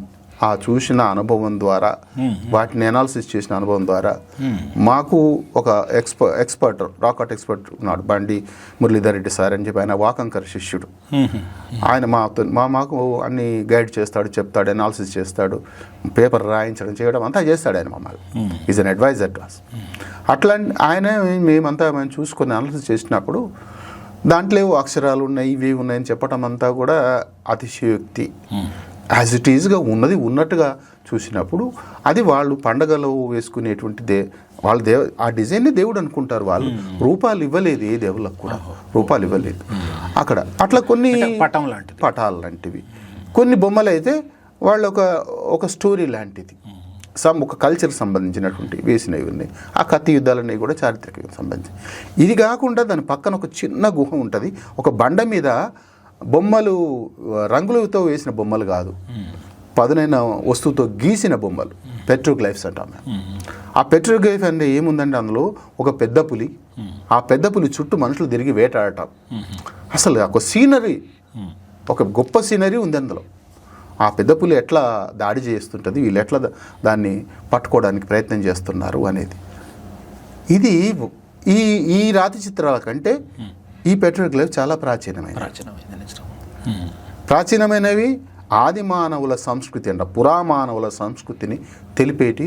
ఆ చూసిన అనుభవం ద్వారా, వాటిని అనాలిసిస్ చేసిన అనుభవం ద్వారా మాకు ఒక ఎక్స్పర్ట్ రాక్ ఆర్ట్ ఎక్స్పర్ట్ ఉన్నాడు, బండి మురళీధర్ రెడ్డి సార్ అని చెప్పి. ఆయన వాకంకర్ శిష్యుడు. ఆయన మాకు అన్ని గైడ్ చేస్తాడు, చెప్తాడు, అనాలిసిస్ చేస్తాడు, పేపర్ రాయించడం చేయడం అంతా చేస్తాడు ఆయన మమ్మల్ని. Is an adviser to us. అట్లా ఆయన మేము చూసుకొని అనాలిసిస్ చేసినప్పుడు దాంట్లో అక్షరాలు ఉన్నాయి, ఇవి ఉన్నాయని చెప్పడం అంతా కూడా అతిశయోక్తి. యాజ్ ఇట్ ఈజ్గా ఉన్నట్టుగా చూసినప్పుడు అది వాళ్ళు పండగలో వేసుకునేటువంటి వాళ్ళ ఆ డిజైన్ని దేవుడు అనుకుంటారు. వాళ్ళు రూపాలు ఇవ్వలేదు, ఏ దేవుళ్ళకు కూడా రూపాలు ఇవ్వలేదు అక్కడ. అట్లా కొన్ని పటాలు లాంటివి, కొన్ని బొమ్మలు అయితే వాళ్ళు ఒక స్టోరీ లాంటిది, ఒక కల్చర్ సంబంధించినటువంటి వేసినవి ఉన్నాయి. ఆ కత్తి యుద్ధాలనేవి కూడా చారిత్రక సంబంధించి. ఇది కాకుండా దాని పక్కన ఒక చిన్న గుహ ఉంటుంది. ఒక బండ మీద బొమ్మలు, రంగులతో వేసిన బొమ్మలు కాదు, పదునైన వస్తువుతో గీసిన బొమ్మలు, పెట్రోగ్లైఫ్స్ అంటాం మేము. ఆ పెట్రోగ్లైఫ్ అంటే ఏముందంటే అందులో ఒక పెద్ద పులి, ఆ పెద్ద పులి చుట్టూ మనుషులు తిరిగి వేటాడటం. అసలు ఒక సీనరీ, ఒక గొప్ప సీనరీ ఉంది అందులో. ఆ పెద్ద పులి ఎట్లా దాడి చేస్తుంటుంది, వీళ్ళు ఎట్లా దాన్ని పట్టుకోవడానికి ప్రయత్నం చేస్తున్నారు అనేది. ఇది ఈ రాతి చిత్రాల కంటే ఈ పెట్రోగ్లైఫ్ చాలా ప్రాచీనమైనవి. ఆది మానవుల సంస్కృతి అంట, పురామానవుల సంస్కృతిని తెలిపేటి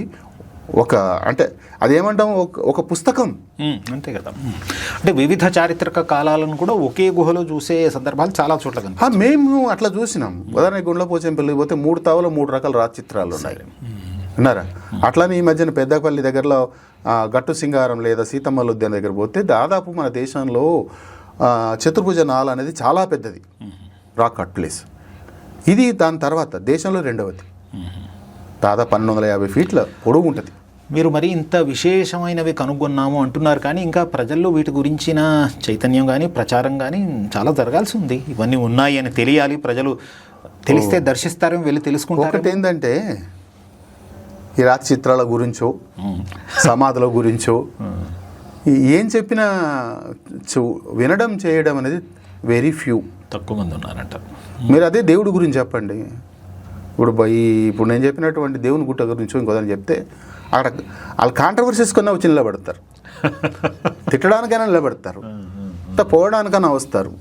ఒక, అంటే అదేమంటాం, ఒక పుస్తకం అంతే కదా. అంటే వివిధ చారిత్రక కాలాలను కూడా ఒకే గుహలో చూసే సందర్భాలు చాలా చోట్ల కనిపిస్తాయి. మేము అట్లా చూసినాం. ఉదాహరణకి గుండ్లపోచంపల్లికి పోతే 3 తావులో 3 రకాల రాతి చిత్రాలు ఉన్నాయి, విన్నారా? అట్లానే ఈ మధ్యన పెద్దపల్లి దగ్గరలో గట్టు సింగారం లేదా సీతమ్మల ఉద్యానం దగ్గర పోతే దాదాపు మన దేశంలో చతుర్భుజ నాల అనేది చాలా పెద్దది రాక్ ఆర్ట్ ప్లేస్. ఇది దాని తర్వాత దేశంలో 2వది, దాదాపు 1250 ఫీట్ల పొడవు ఉంటుంది. మీరు మరి ఇంత విశేషమైనవి కనుగొన్నాము అంటున్నారు, కానీ ఇంకా ప్రజల్లో వీటి గురించిన చైతన్యం కానీ ప్రచారం కానీ చాలా జరగాల్సి ఉంది. ఇవన్నీ ఉన్నాయి అని తెలియాలి, ప్రజలు తెలిస్తే దర్శిస్తారేమో, వెళ్ళి తెలుసుకుంటారు. ఒకటి ఏంటంటే ఈ రాతి చిత్రాల గురించో సమాధుల గురించో ఏం చెప్పినా వినడం చేయడం అనేది వెరీ ఫ్యూ, తక్కువ మంది ఉన్నారంట. మీరు అదే దేవుడి గురించి చెప్పండి. ఇప్పుడు నేను చెప్పినటువంటి దేవుని గుట్ట గురించి ఇంకోదని చెప్తే అక్కడ వాళ్ళు కాంట్రవర్సీస్ కన్నా వచ్చి నిలబడతారు, తిట్టడానికైనా నిలబడతారు, పోవడానికన్నా వస్తారు,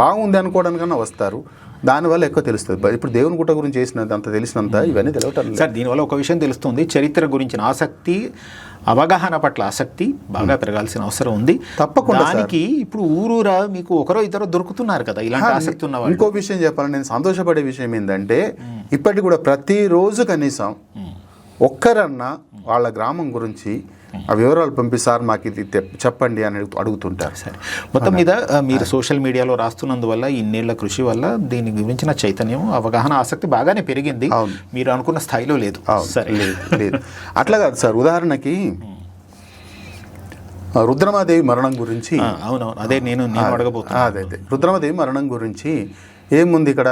బాగుంది అనుకోవడానికన్నా వస్తారు. దానివల్ల ఎక్కువ తెలుస్తుంది. ఇప్పుడు దేవుని గుట్ట గురించి చేసినంత అంత తెలిసినంత ఇవన్నీ తెలియటం సార్. దీనివల్ల ఒక విషయం తెలుస్తుంది, చరిత్ర గురించిన ఆసక్తి, అవగాహన పట్ల ఆసక్తి బాగా పెరగాల్సిన అవసరం ఉంది తప్పకుండా. దానికి ఇప్పుడు ఊరూరా మీకు ఒకరో ఇద్దరు దొరుకుతున్నారు కదా ఇలాంటి ఆసక్తి ఉన్నవాళ్ళు. ఇంకో విషయం చెప్పాలని నేను సంతోషపడే విషయం ఏంటంటే ఇప్పటికి కూడా ప్రతిరోజు కనీసం ఒక్కరన్నా వాళ్ళ గ్రామం గురించి ఆ వివరాలు పంపిస్తారు, మాకు ఇది చెప్పండి అని అడుగుతుంటారు. సరే, మొత్తం మీద మీరు సోషల్ మీడియాలో రాస్తున్నందువల్ల ఇన్నేళ్ల కృషి వల్ల దీని గురించిన చైతన్యం, అవగాహన, ఆసక్తి బాగానే పెరిగింది. మీరు అనుకున్న స్థాయిలో లేదు. సరే, లేదు అట్లా కాదు సార్. ఉదాహరణకి రుద్రమాదేవి మరణం గురించి, అవునవును, అదే నేను అడగబోతున్నా. అదే రుద్రమాదేవి మరణం గురించి ఏముంది ఇక్కడ,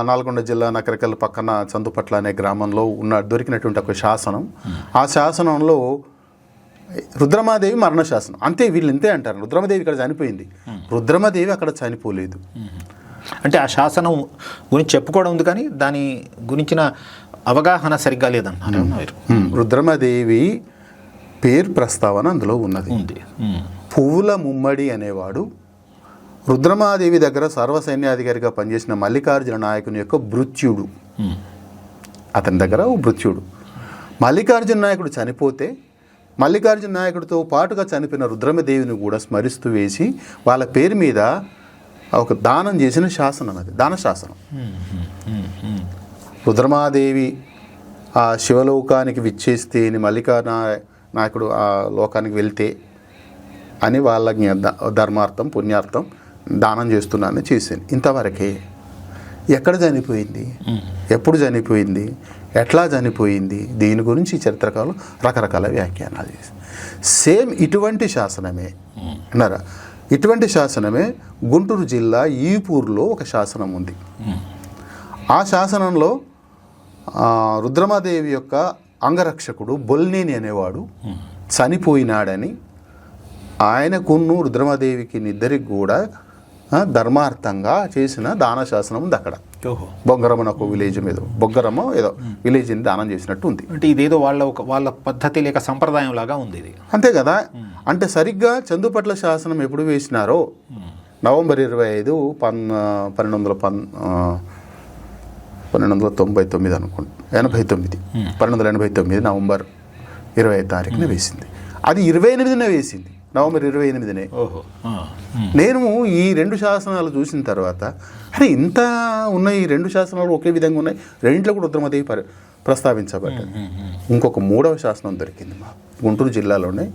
నల్గొండ జిల్లా నకరికల్ పక్కన చందుపట్ల అనే గ్రామంలో దొరికినటువంటి ఒక శాసనం. ఆ శాసనంలో రుద్రమాదేవి మరణ శాసనం అంతే. వీళ్ళు ఇంతే అంటారు, రుద్రమాదేవి ఇక్కడ చనిపోయింది, రుద్రమాదేవి అక్కడ చనిపోలేదు. అంటే ఆ శాసనం గురించి చెప్పుకోవడం ఉంది, కానీ దాని గురించిన అవగాహన సరిగ్గా లేదన్నారు. రుద్రమాదేవి పేరు ప్రస్తావన అందులో ఉన్నది. పువ్వుల ముమ్మడి అనేవాడు రుద్రమాదేవి దగ్గర సర్వసైన్యాధికారిగా పనిచేసిన మల్లికార్జున నాయకుని యొక్క భృత్యుడు. అతని దగ్గర భృత్యుడు. మల్లికార్జున నాయకుడు చనిపోతే మల్లికార్జున నాయకుడితో పాటుగా చనిపోయిన రుద్రమదేవిని కూడా స్మరిస్తూ వేసి వాళ్ళ పేరు మీద ఒక దానం చేసిన శాసనం అది, దాన శాసనం. రుద్రమాదేవి ఆ శివలోకానికి విచ్చేస్తే నాయకుడు ఆ లోకానికి వెళ్తే అని వాళ్ళకి ధర్మార్థం పుణ్యార్థం దానం చేస్తున్నానని చేసింది. ఇంతవరకే. ఎక్కడ చనిపోయింది, ఎప్పుడు చనిపోయింది, ఎట్లా చనిపోయింది, దీని గురించి చరిత్రకారులు రకరకాల వ్యాఖ్యానాలు చేసి సేమ్ ఇటువంటి శాసనమే అన్నారా. ఇటువంటి శాసనమే గుంటూరు జిల్లా ఈపూర్లో ఒక శాసనం ఉంది. ఆ శాసనంలో రుద్రమాదేవి యొక్క అంగరక్షకుడు బొల్నేని అనేవాడు చనిపోయినాడని ఆయనకును రుద్రమాదేవికి ఇద్దరికి కూడా ధర్మార్థంగా చేసిన దాన శాసనం ఉంది అక్కడ. ఓహో. బొగ్గరం అని ఒక విలేజ్ మీద, బొగ్గరమో ఏదో విలేజ్ని దానం చేసినట్టు ఉంది. అంటే ఇదేదో వాళ్ళ పద్ధతి లేక సంప్రదాయం లాగా ఉంది ఇది. అంతే కదా. అంటే సరిగ్గా చందుపట్ల శాసనం ఎప్పుడు వేసినారో నవంబర్ 25, 1299 అనుకుంటా, 1289 నవంబర్ 25 తారీఖున వేసింది. అది 28నే వేసింది, నవంబర్ 28నే. ఓహో. నేను ఈ 2 శాసనాలు చూసిన తర్వాత అరే ఇంత ఉన్నాయి, ఈ 2 శాసనాలు ఒకే విధంగా ఉన్నాయి, రెండింటిలో కూడా రుద్రమదేవి ప్రస్తావించబడ్డది. ఇంకొక 3వ శాసనం దొరికింది మా గుంటూరు జిల్లాలోనే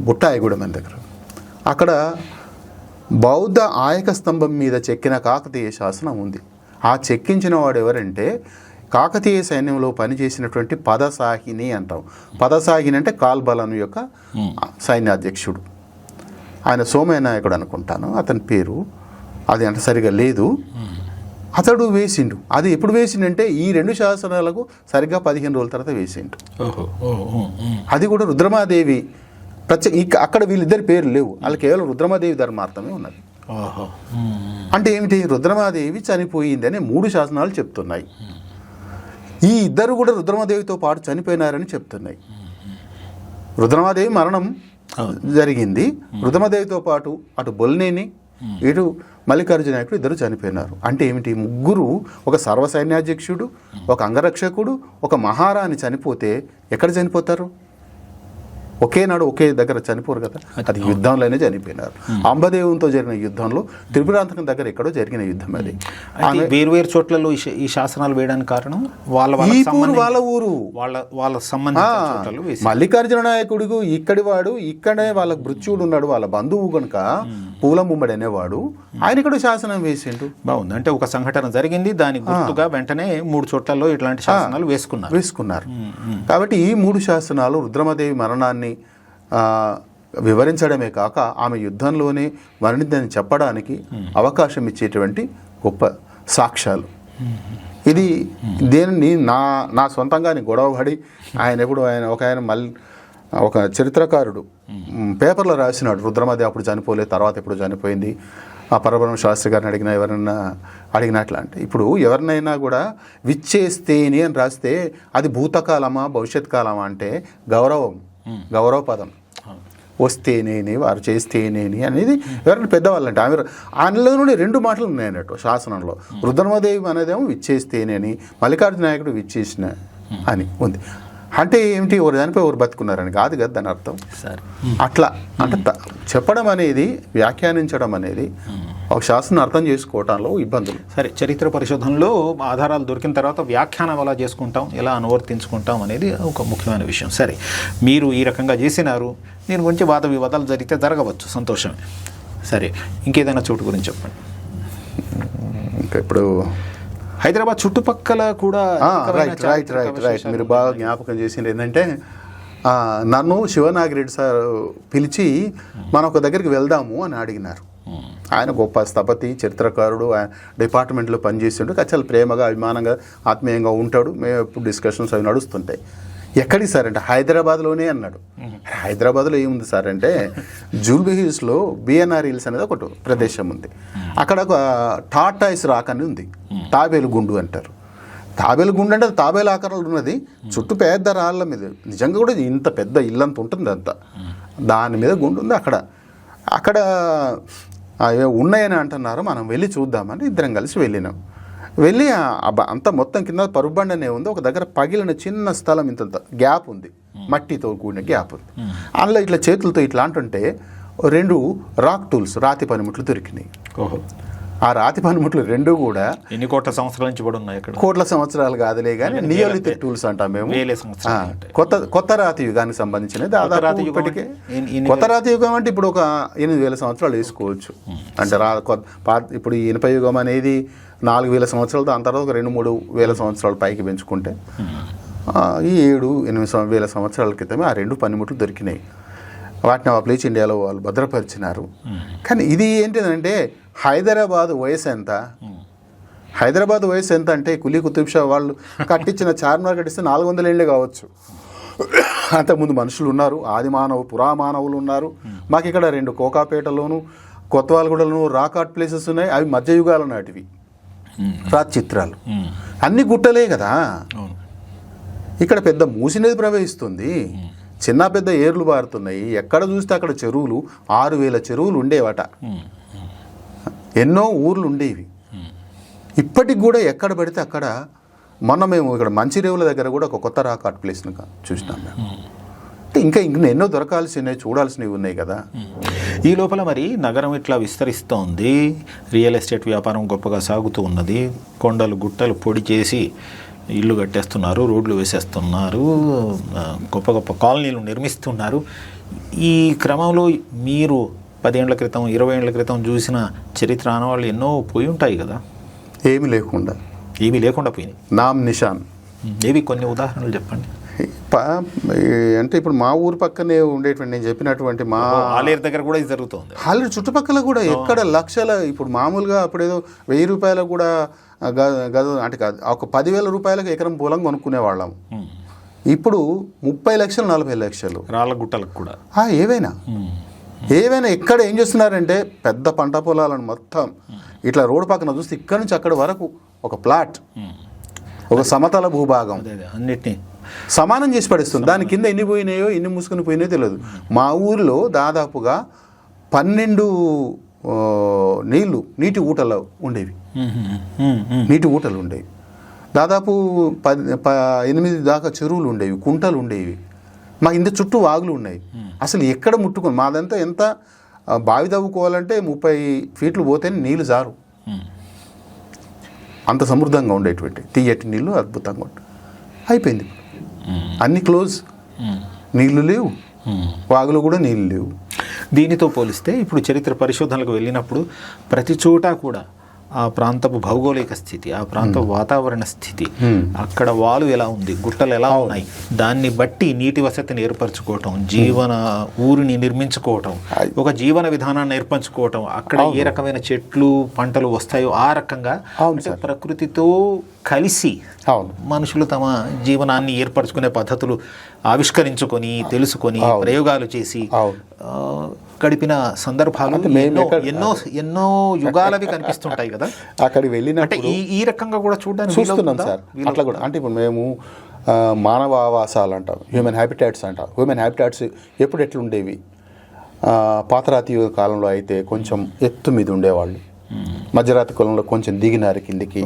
బుట్టాయిగూడెం అని దగ్గర. అక్కడ బౌద్ధ ఆయక స్తంభం మీద చెక్కిన కాకతీయ శాసనం ఉంది. ఆ చెక్కించిన వాడు ఎవరంటే కాకతీయ సైన్యంలో పనిచేసినటువంటి పదసాహిని అంటాం. పదసాహిని అంటే కాల్బలం యొక్క సైన్యాధ్యక్షుడు, ఆయన సోమనాయకుడు అనుకుంటాను అతని పేరు, అది అంటే సరిగా లేదు. అతడు వేసిండు. అది ఎప్పుడు వేసిండంటే ఈ 2 శాసనాలకు సరిగ్గా 15 రోజుల తర్వాత వేసిండు. అది కూడా రుద్రమాదేవి అక్కడ వీళ్ళిద్దరి పేర్లు లేవు, వాళ్ళు కేవలం రుద్రమాదేవి ధర్మార్థమే ఉన్నది. అంటే ఏమిటి, రుద్రమాదేవి చనిపోయిందని 3 శాసనాలు చెప్తున్నాయి. ఈ ఇద్దరు కూడా రుద్రమాదేవితో పాటు చనిపోయినారని చెప్తున్నాయి. రుద్రమాదేవి మరణం జరిగింది, రుద్రమాదేవితో పాటు అటు బొల్నేని ఇటు మల్లికార్జున నాయకుడు ఇద్దరు చనిపోయినారు. అంటే ఏమిటి, ముగ్గురు, ఒక సర్వసైన్యాధ్యక్షుడు, ఒక అంగరక్షకుడు, ఒక మహారాణి చనిపోతే ఎక్కడ చనిపోతారు? ఒకేనాడు ఒకే దగ్గర చనిపోరు కదా, అది యుద్ధంలోనే చనిపోయినారు. అంబదేవునితో జరిగిన యుద్ధంలో త్రిపురాంతకం దగ్గర ఎక్కడో జరిగిన యుద్ధం అది. వేరు చోట్లలో ఈ శాసనాలు వేయడానికి కారణం వాళ్ళ ఊరు వాళ్ళ సంబంధించిన. మల్లికార్జున నాయకుడు ఇక్కడి వాడు, ఇక్కడే వాళ్ళ భృత్యుడు ఉన్నాడు, వాళ్ళ బంధువు కనుక పూలముమ్మడి అనేవాడు, ఆయన ఇక్కడ శాసనం వేసిండు. బాగుంది. అంటే ఒక సంఘటన జరిగింది, దాని గుర్తుగా వెంటనే 3 చోట్లలో ఇట్లాంటి శాసనాలు వేసుకున్నారు. కాబట్టి ఈ 3 శాసనాలు రుద్రమదేవి మరణాన్ని వివరించడమే కాక ఆమె యుద్ధంలోనే మరణిందని చెప్పడానికి అవకాశం ఇచ్చేటువంటి గొప్ప సాక్ష్యాలు. ఇది దేనిని నా సొంతంగా గొడవపడి ఆయన ఒక చరిత్రకారుడు పేపర్లో రాసినాడు, రుద్రమదేవి అప్పుడు చనిపోలేదు, తర్వాత ఎప్పుడు చనిపోయింది, ఆ పరబ్రహ్మ శాస్త్రి గారిని ఎవరైనా అడిగినట్లా. అంటే ఇప్పుడు ఎవరినైనా కూడా విచ్చేస్తేని అని రాస్తే అది భూతకాలమా భవిష్యత్ కాలమా అంటే గౌరవ పదం. వస్తేనేని, వారు చేస్తేనేని అనేది ఎవరైనా పెద్దవాళ్ళు అంటే ఆయనలో నుండి 2 మాటలు ఉన్నాయన్నట్టు శాసనంలో. రుద్రమదేవి అనేదేమో విచ్చేస్తేనేని, మల్లికార్జున నాయకుడు విచ్చేసిన అని ఉంది. అంటే ఏమిటి, ఎవరు దానిపై ఎవరు బతుకున్నారని కాదు కదా దాని అర్థం. అట్లా అంటే చెప్పడం అనేది, వ్యాఖ్యానించడం అనేది ఒక శాస్త్రం అర్థం చేసుకోవటంలో ఇబ్బందులు. సరే, చరిత్ర పరిశోధనలో ఆధారాలు దొరికిన తర్వాత వ్యాఖ్యానం ఎలా చేసుకుంటాం, ఎలా అనువర్తించుకుంటాం అనేది ఒక ముఖ్యమైన విషయం. సరే, మీరు ఈ రకంగా చేసినారు, దీని గురించి వాద వివాదాలు జరిగితే జరగవచ్చు, సంతోషమే. సరే, ఇంకేదైనా చోటు గురించి చెప్పండి. ఇంకా ఇప్పుడు హైదరాబాద్ చుట్టుపక్కల కూడా రైట్ మీరు బాగా జ్ఞాపకం చేసింది ఏంటంటే, నన్ను శివనాగిరెడ్డి సార్ పిలిచి మనం ఒక దగ్గరికి వెళ్దాము అని అడిగినారు. ఆయన గొప్ప స్థపతి, చరిత్రకారుడు, ఆయన డిపార్ట్మెంట్లో పనిచేసిండు, చాలా ప్రేమగా అభిమానంగా ఆత్మీయంగా ఉంటాడు. మేము ఎప్పుడు డిస్కషన్స్ అవి నడుస్తుంటాయి. ఎక్కడికి సార్ అంటే హైదరాబాద్లోనే అన్నాడు. హైదరాబాద్లో ఏముంది సార్ అంటే జూబ్లీ హిల్స్లో బిఎన్ఆర్ హిల్స్ అనేది ఒకటి ప్రదేశం ఉంది. అక్కడ ఒక టాటాయిస్ రాక్ అని ఉంది, తాబేలు గుండు అంటారు. తాబేలు గుండు అంటే తాబేలు ఆకారంలో ఉన్నది, చుట్టూ పెద్ద రాళ్ళ మీద, నిజంగా కూడా ఇంత పెద్ద ఇల్లంత ఉంటుంది అంతా, దాని మీద గుండు ఉంది. అక్కడ ఉన్నాయని అంటున్నారు, మనం వెళ్ళి చూద్దామని ఇద్దరం కలిసి వెళ్ళినాం. వెళ్ళి అంతా మొత్తం కింద పరుబండి అనే ఉంది, ఒక దగ్గర పగిలిన చిన్న స్థలం ఇంత గ్యాప్ ఉంది, మట్టితో కూడిన గ్యాప్ ఉంది. అందులో ఇట్లా చేతులతో ఇట్లా అంటుంటే 2 రాక్ టూల్స్, రాతి పనిముట్లు దొరికినాయి. ఆ రాతి పనిముట్లు 2 కూడా ఎన్ని కోట్ల సంవత్సరాల నుంచి కూడా ఉన్నాయి. కోట్ల సంవత్సరాలు కాదులే కానీ నియోలిథిక్ టూల్స్ అంటాం మేము. కొత్త రాతి యుగానికి సంబంధించినది. దాదాపు ఇప్పటికే కొత్త రాతి యుగం అంటే ఇప్పుడు ఒక 8,000 సంవత్సరాలు వేసుకోవచ్చు. అంటే ఇప్పుడు ఈ ఇనుప యుగం అనేది 4,000 సంవత్సరాలు, దాని తర్వాత ఒక 2-3 వేల సంవత్సరాల పైకి పెంచుకుంటే ఈ 7-8 వేల సంవత్సరాల క్రితమే ఆ 2 పనిముట్లు దొరికినాయి. వాటిని ప్లేస్ ఇండియాలో వాళ్ళు భద్రపరిచినారు. కానీ ఇది ఏంటిదంటే హైదరాబాద్ వయసు ఎంత? హైదరాబాద్ వయసు ఎంత అంటే కులీ కుతుబ్ షా వాళ్ళు కట్టించిన చార్మినార్ కట్టిస్తే 400 ఏళ్ళే కావచ్చు. అంతకుముందు మనుషులు ఉన్నారు, ఆది మానవు పురామానవులు ఉన్నారు. మాకు ఇక్కడ 2 కోకాపేటలోను కొత్తవాళ్ళగూడలో రాక్ ఆర్ట్ ప్లేసెస్ ఉన్నాయి, అవి మధ్యయుగాల నాటివి రాతి చిత్రాలు. అన్ని గుట్టలే కదా. అవును. ఇక్కడ పెద్ద మూసి నది ప్రవహిస్తుంది, చిన్న పెద్ద ఏర్లు పారుతున్నాయి, ఎక్కడ చూస్తే అక్కడ చెరువులు, 6,000 చెరువులు ఉండేవట, ఎన్నో ఊర్లు ఉండేవి. ఇప్పటికి కూడా ఎక్కడ పడితే అక్కడ. మొన్న మేము ఇక్కడ మంచిరేవుల దగ్గర కూడా ఒక కొత్త రాక్ ఆర్ట్ ప్లేస్ని చూసినాం మేము. అంటే ఇంకా ఎన్నో దొరకాల్సినవి, చూడాల్సినవి ఉన్నాయి కదా. ఈ లోపల మరి నగరం ఇట్లా విస్తరిస్తోంది, రియల్ ఎస్టేట్ వ్యాపారం గొప్పగా సాగుతూ ఉన్నది, కొండలు గుట్టలు పొడి చేసి ఇల్లు కట్టేస్తున్నారు, రోడ్లు వేసేస్తున్నారు, గొప్ప గొప్ప కాలనీలు నిర్మిస్తున్నారు. ఈ క్రమంలో మీరు 10 ఏళ్ల క్రితం 20 ఏళ్ల క్రితం చూసిన చరిత్ర ఆనవాళ్ళు ఎన్నో పోయి ఉంటాయి కదా. ఏమీ లేకుండా పోయినాయి. నామ్ నిషాన్ ఏవి కొన్ని ఉదాహరణలు చెప్పండి. అంటే ఇప్పుడు మా ఊరు పక్కనే ఉండేటువంటి నేను చెప్పినటువంటి మా ఆలేరు దగ్గర కూడా ఇది జరుగుతుంది. ఆలేరు చుట్టుపక్కల కూడా ఎక్కడ లక్షల, ఇప్పుడు మామూలుగా అప్పుడేదో 1000 రూపాయలకు కూడా గద అంటే కాదు, ఒక 10,000 రూపాయలకు ఎకరం పొలం కొనుక్కునేవాళ్ళం. ఇప్పుడు 30 లక్షలు 40 లక్షలు రాళ్ళ గుట్టలకు కూడా. ఏవైనా ఎక్కడ ఏం చేస్తున్నారంటే పెద్ద పంట పొలాలను మొత్తం ఇట్లా రోడ్డు పక్కన చూస్తే ఇక్కడ నుంచి అక్కడ వరకు ఒక ప్లాట్, ఒక సమతల భూభాగం అన్నిటినీ సమానం చేసి పడేస్తుంది. దాని కింద ఎన్ని పోయినాయో ఎన్ని మూసుకొని పోయినాయో తెలియదు. మా ఊరిలో దాదాపుగా 12 నీటి ఊటలు ఉండేవి. దాదాపు 8 దాకా చెరువులు ఉండేవి, కుంటలు ఉండేవి. మా ఇంత చుట్టూ వాగులు ఉన్నాయి. అసలు ఎక్కడ ముట్టుకొని మాదంతా ఎంత బావి తవ్వుకోవాలంటే 30 ఫీట్లు పోతేనే నీళ్ళు జారు. అంత సమృద్ధంగా ఉండేటువంటి తీయటి నీళ్ళు అద్భుతంగా ఉంటాయి. అయిపోయింది, అన్ని క్లోజ్, నీళ్లు లేవు, వాగులు కూడా నీళ్ళు లేవు. దీనితో పోలిస్తే ఇప్పుడు చరిత్ర పరిశోధనలకు వెళ్ళినప్పుడు ప్రతి చోట కూడా ఆ ప్రాంతపు భౌగోళిక స్థితి, ఆ ప్రాంత వాతావరణ స్థితి, అక్కడ వాలు ఎలా ఉంది, గుట్టలు ఎలా ఉన్నాయి, దాన్ని బట్టి నీటి వసతిని ఏర్పరచుకోవటం, ఊరిని నిర్మించుకోవటం, ఒక జీవన విధానాన్ని ఏర్పరచుకోవటం, అక్కడ ఏ రకమైన చెట్లు పంటలు వస్తాయో ఆ రకంగా ప్రకృతితో కలిసి మనుషులు తమ జీవనాన్ని ఏర్పరచుకునే పద్ధతులు ఆవిష్కరించుకొని తెలుసుకొని ప్రయోగాలు చేసి గడిపిన సందర్భాలు ఎన్నో యుగాలవి కనిపిస్తుంటాయి కదా. అక్కడికి వెళ్ళినట్టు ఈ రకంగా కూడా చూడడానికి చూస్తున్నాం సార్. అట్లా కూడా అంటే ఇప్పుడు మేము మానవ ఆవాసాలు అంటాం, హ్యూమన్ హ్యాబిటాట్స్ అంటాం. హ్యూమన్ హ్యాబిటాట్స్ ఎప్పుడు ఎట్లుండేవి? పాతరాతి కాలంలో అయితే కొంచెం ఎత్తు మీద ఉండేవాళ్ళు, మధ్యరాతి కాలంలో కొంచెం దిగినారు కిందికి,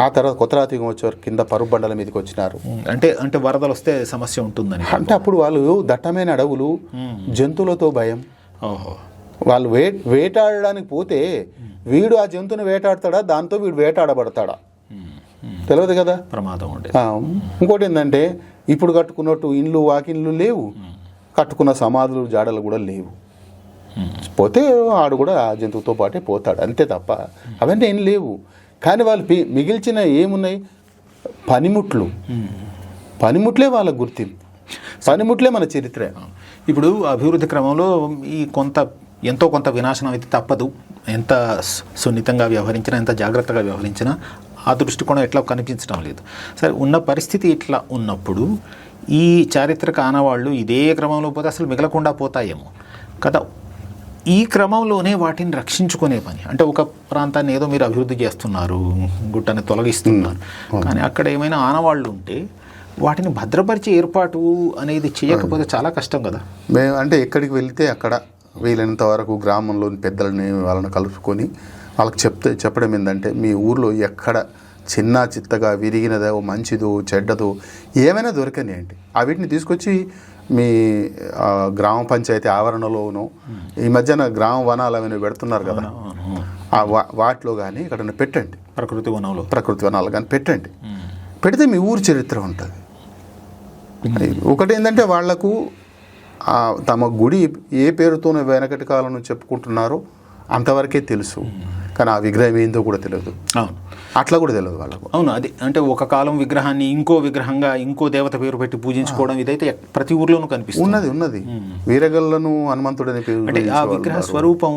ఆ తర్వాత కొత్త రాతి వచ్చారు కింద పరుపు బండల మీదకి వచ్చినారు. అంటే వరదలు వస్తే సమస్య ఉంటుందని. అంటే అప్పుడు వాళ్ళు దట్టమైన అడవులు, జంతువులతో భయం. వాళ్ళు వేటాడడానికి పోతే వీడు ఆ జంతువుని వేటాడతాడా, దాంతో వీడు వేటాడబడతాడా తెలియదు కదా, ప్రమాదం ఉండే. ఇంకోటి ఏంటంటే ఇప్పుడు కట్టుకున్నట్టు ఇండ్లు వాకిన్లు లేవు, కట్టుకున్న సమాధులు జాడలు కూడా లేవు. పోతే ఆడు కూడా ఆ జంతువుతో పాటే పోతాడు, అంతే తప్ప అవన్నీ ఏం లేవు. కానీ వాళ్ళు మిగిల్చిన ఏమున్నాయి? పనిముట్లే వాళ్ళ గుర్తింపు, పనిముట్లే మన చరిత్ర. ఇప్పుడు అభివృద్ధి క్రమంలో ఈ ఎంతో కొంత వినాశనం అయితే తప్పదు. ఎంత సున్నితంగా వ్యవహరించినా, ఎంత జాగ్రత్తగా వ్యవహరించినా ఆ దృష్టికోణం ఎట్లా కనిపించడం లేదు. సరే, ఉన్న పరిస్థితి ఇట్లా ఉన్నప్పుడు ఈ చారిత్రక ఆనవాళ్ళు ఇదే క్రమంలో పోతే అసలు మిగలకుండా పోతాయేమో కదా. ఈ క్రమంలోనే వాటిని రక్షించుకునే పని, అంటే ఒక ప్రాంతాన్ని ఏదో మీరు అభివృద్ధి చేస్తున్నారు, గుట్టని తొలగిస్తున్నారు, కానీ అక్కడ ఏమైనా ఆనవాళ్ళు ఉంటే వాటిని భద్రపరిచే ఏర్పాటు అనేది చేయకపోతే చాలా కష్టం కదా. మేము అంటే ఎక్కడికి వెళ్తే అక్కడ వీలైనంత వరకు గ్రామంలోని పెద్దలని వాళ్ళని కలుపుకొని వాళ్ళకి చెప్పడం ఏంటంటే, మీ ఊర్లో ఎక్కడ చిన్న చిత్తగా విరిగినదో మంచిదో చెడ్డదో ఏమైనా దొరకనియండి, వీటిని తీసుకొచ్చి మీ గ్రామ పంచాయతీ ఆవరణలోనూ ఈ మధ్యన గ్రామ వనాలు అవన్నీ పెడుతున్నారు కదా, వాటిలో కానీ ఇక్కడ పెట్టండి. ప్రకృతి వనాలు కానీ పెట్టండి. పెడితే మీ ఊరు చరిత్ర ఉంటుంది. ఒకటి ఏంటంటే వాళ్లకు తమ గుడి ఏ పేరుతోనే వెనకటి కాలంలో చెప్పుకుంటున్నారో అంతవరకే తెలుసు, కానీ ఆ విగ్రహం ఏందో కూడా తెలియదు. అట్లా కూడా తెలియదు వాళ్ళకు. అవును, అది అంటే ఒక కాలం విగ్రహాన్ని ఇంకో విగ్రహంగా ఇంకో దేవత పేరు పెట్టి పూజించుకోవడం ఇదైతే ప్రతి ఊర్లోనూ కనిపిస్తుంది. ఉన్నది వీరగల్లను హనుమంతుడని పేరు. అంటే ఆ విగ్రహ స్వరూపం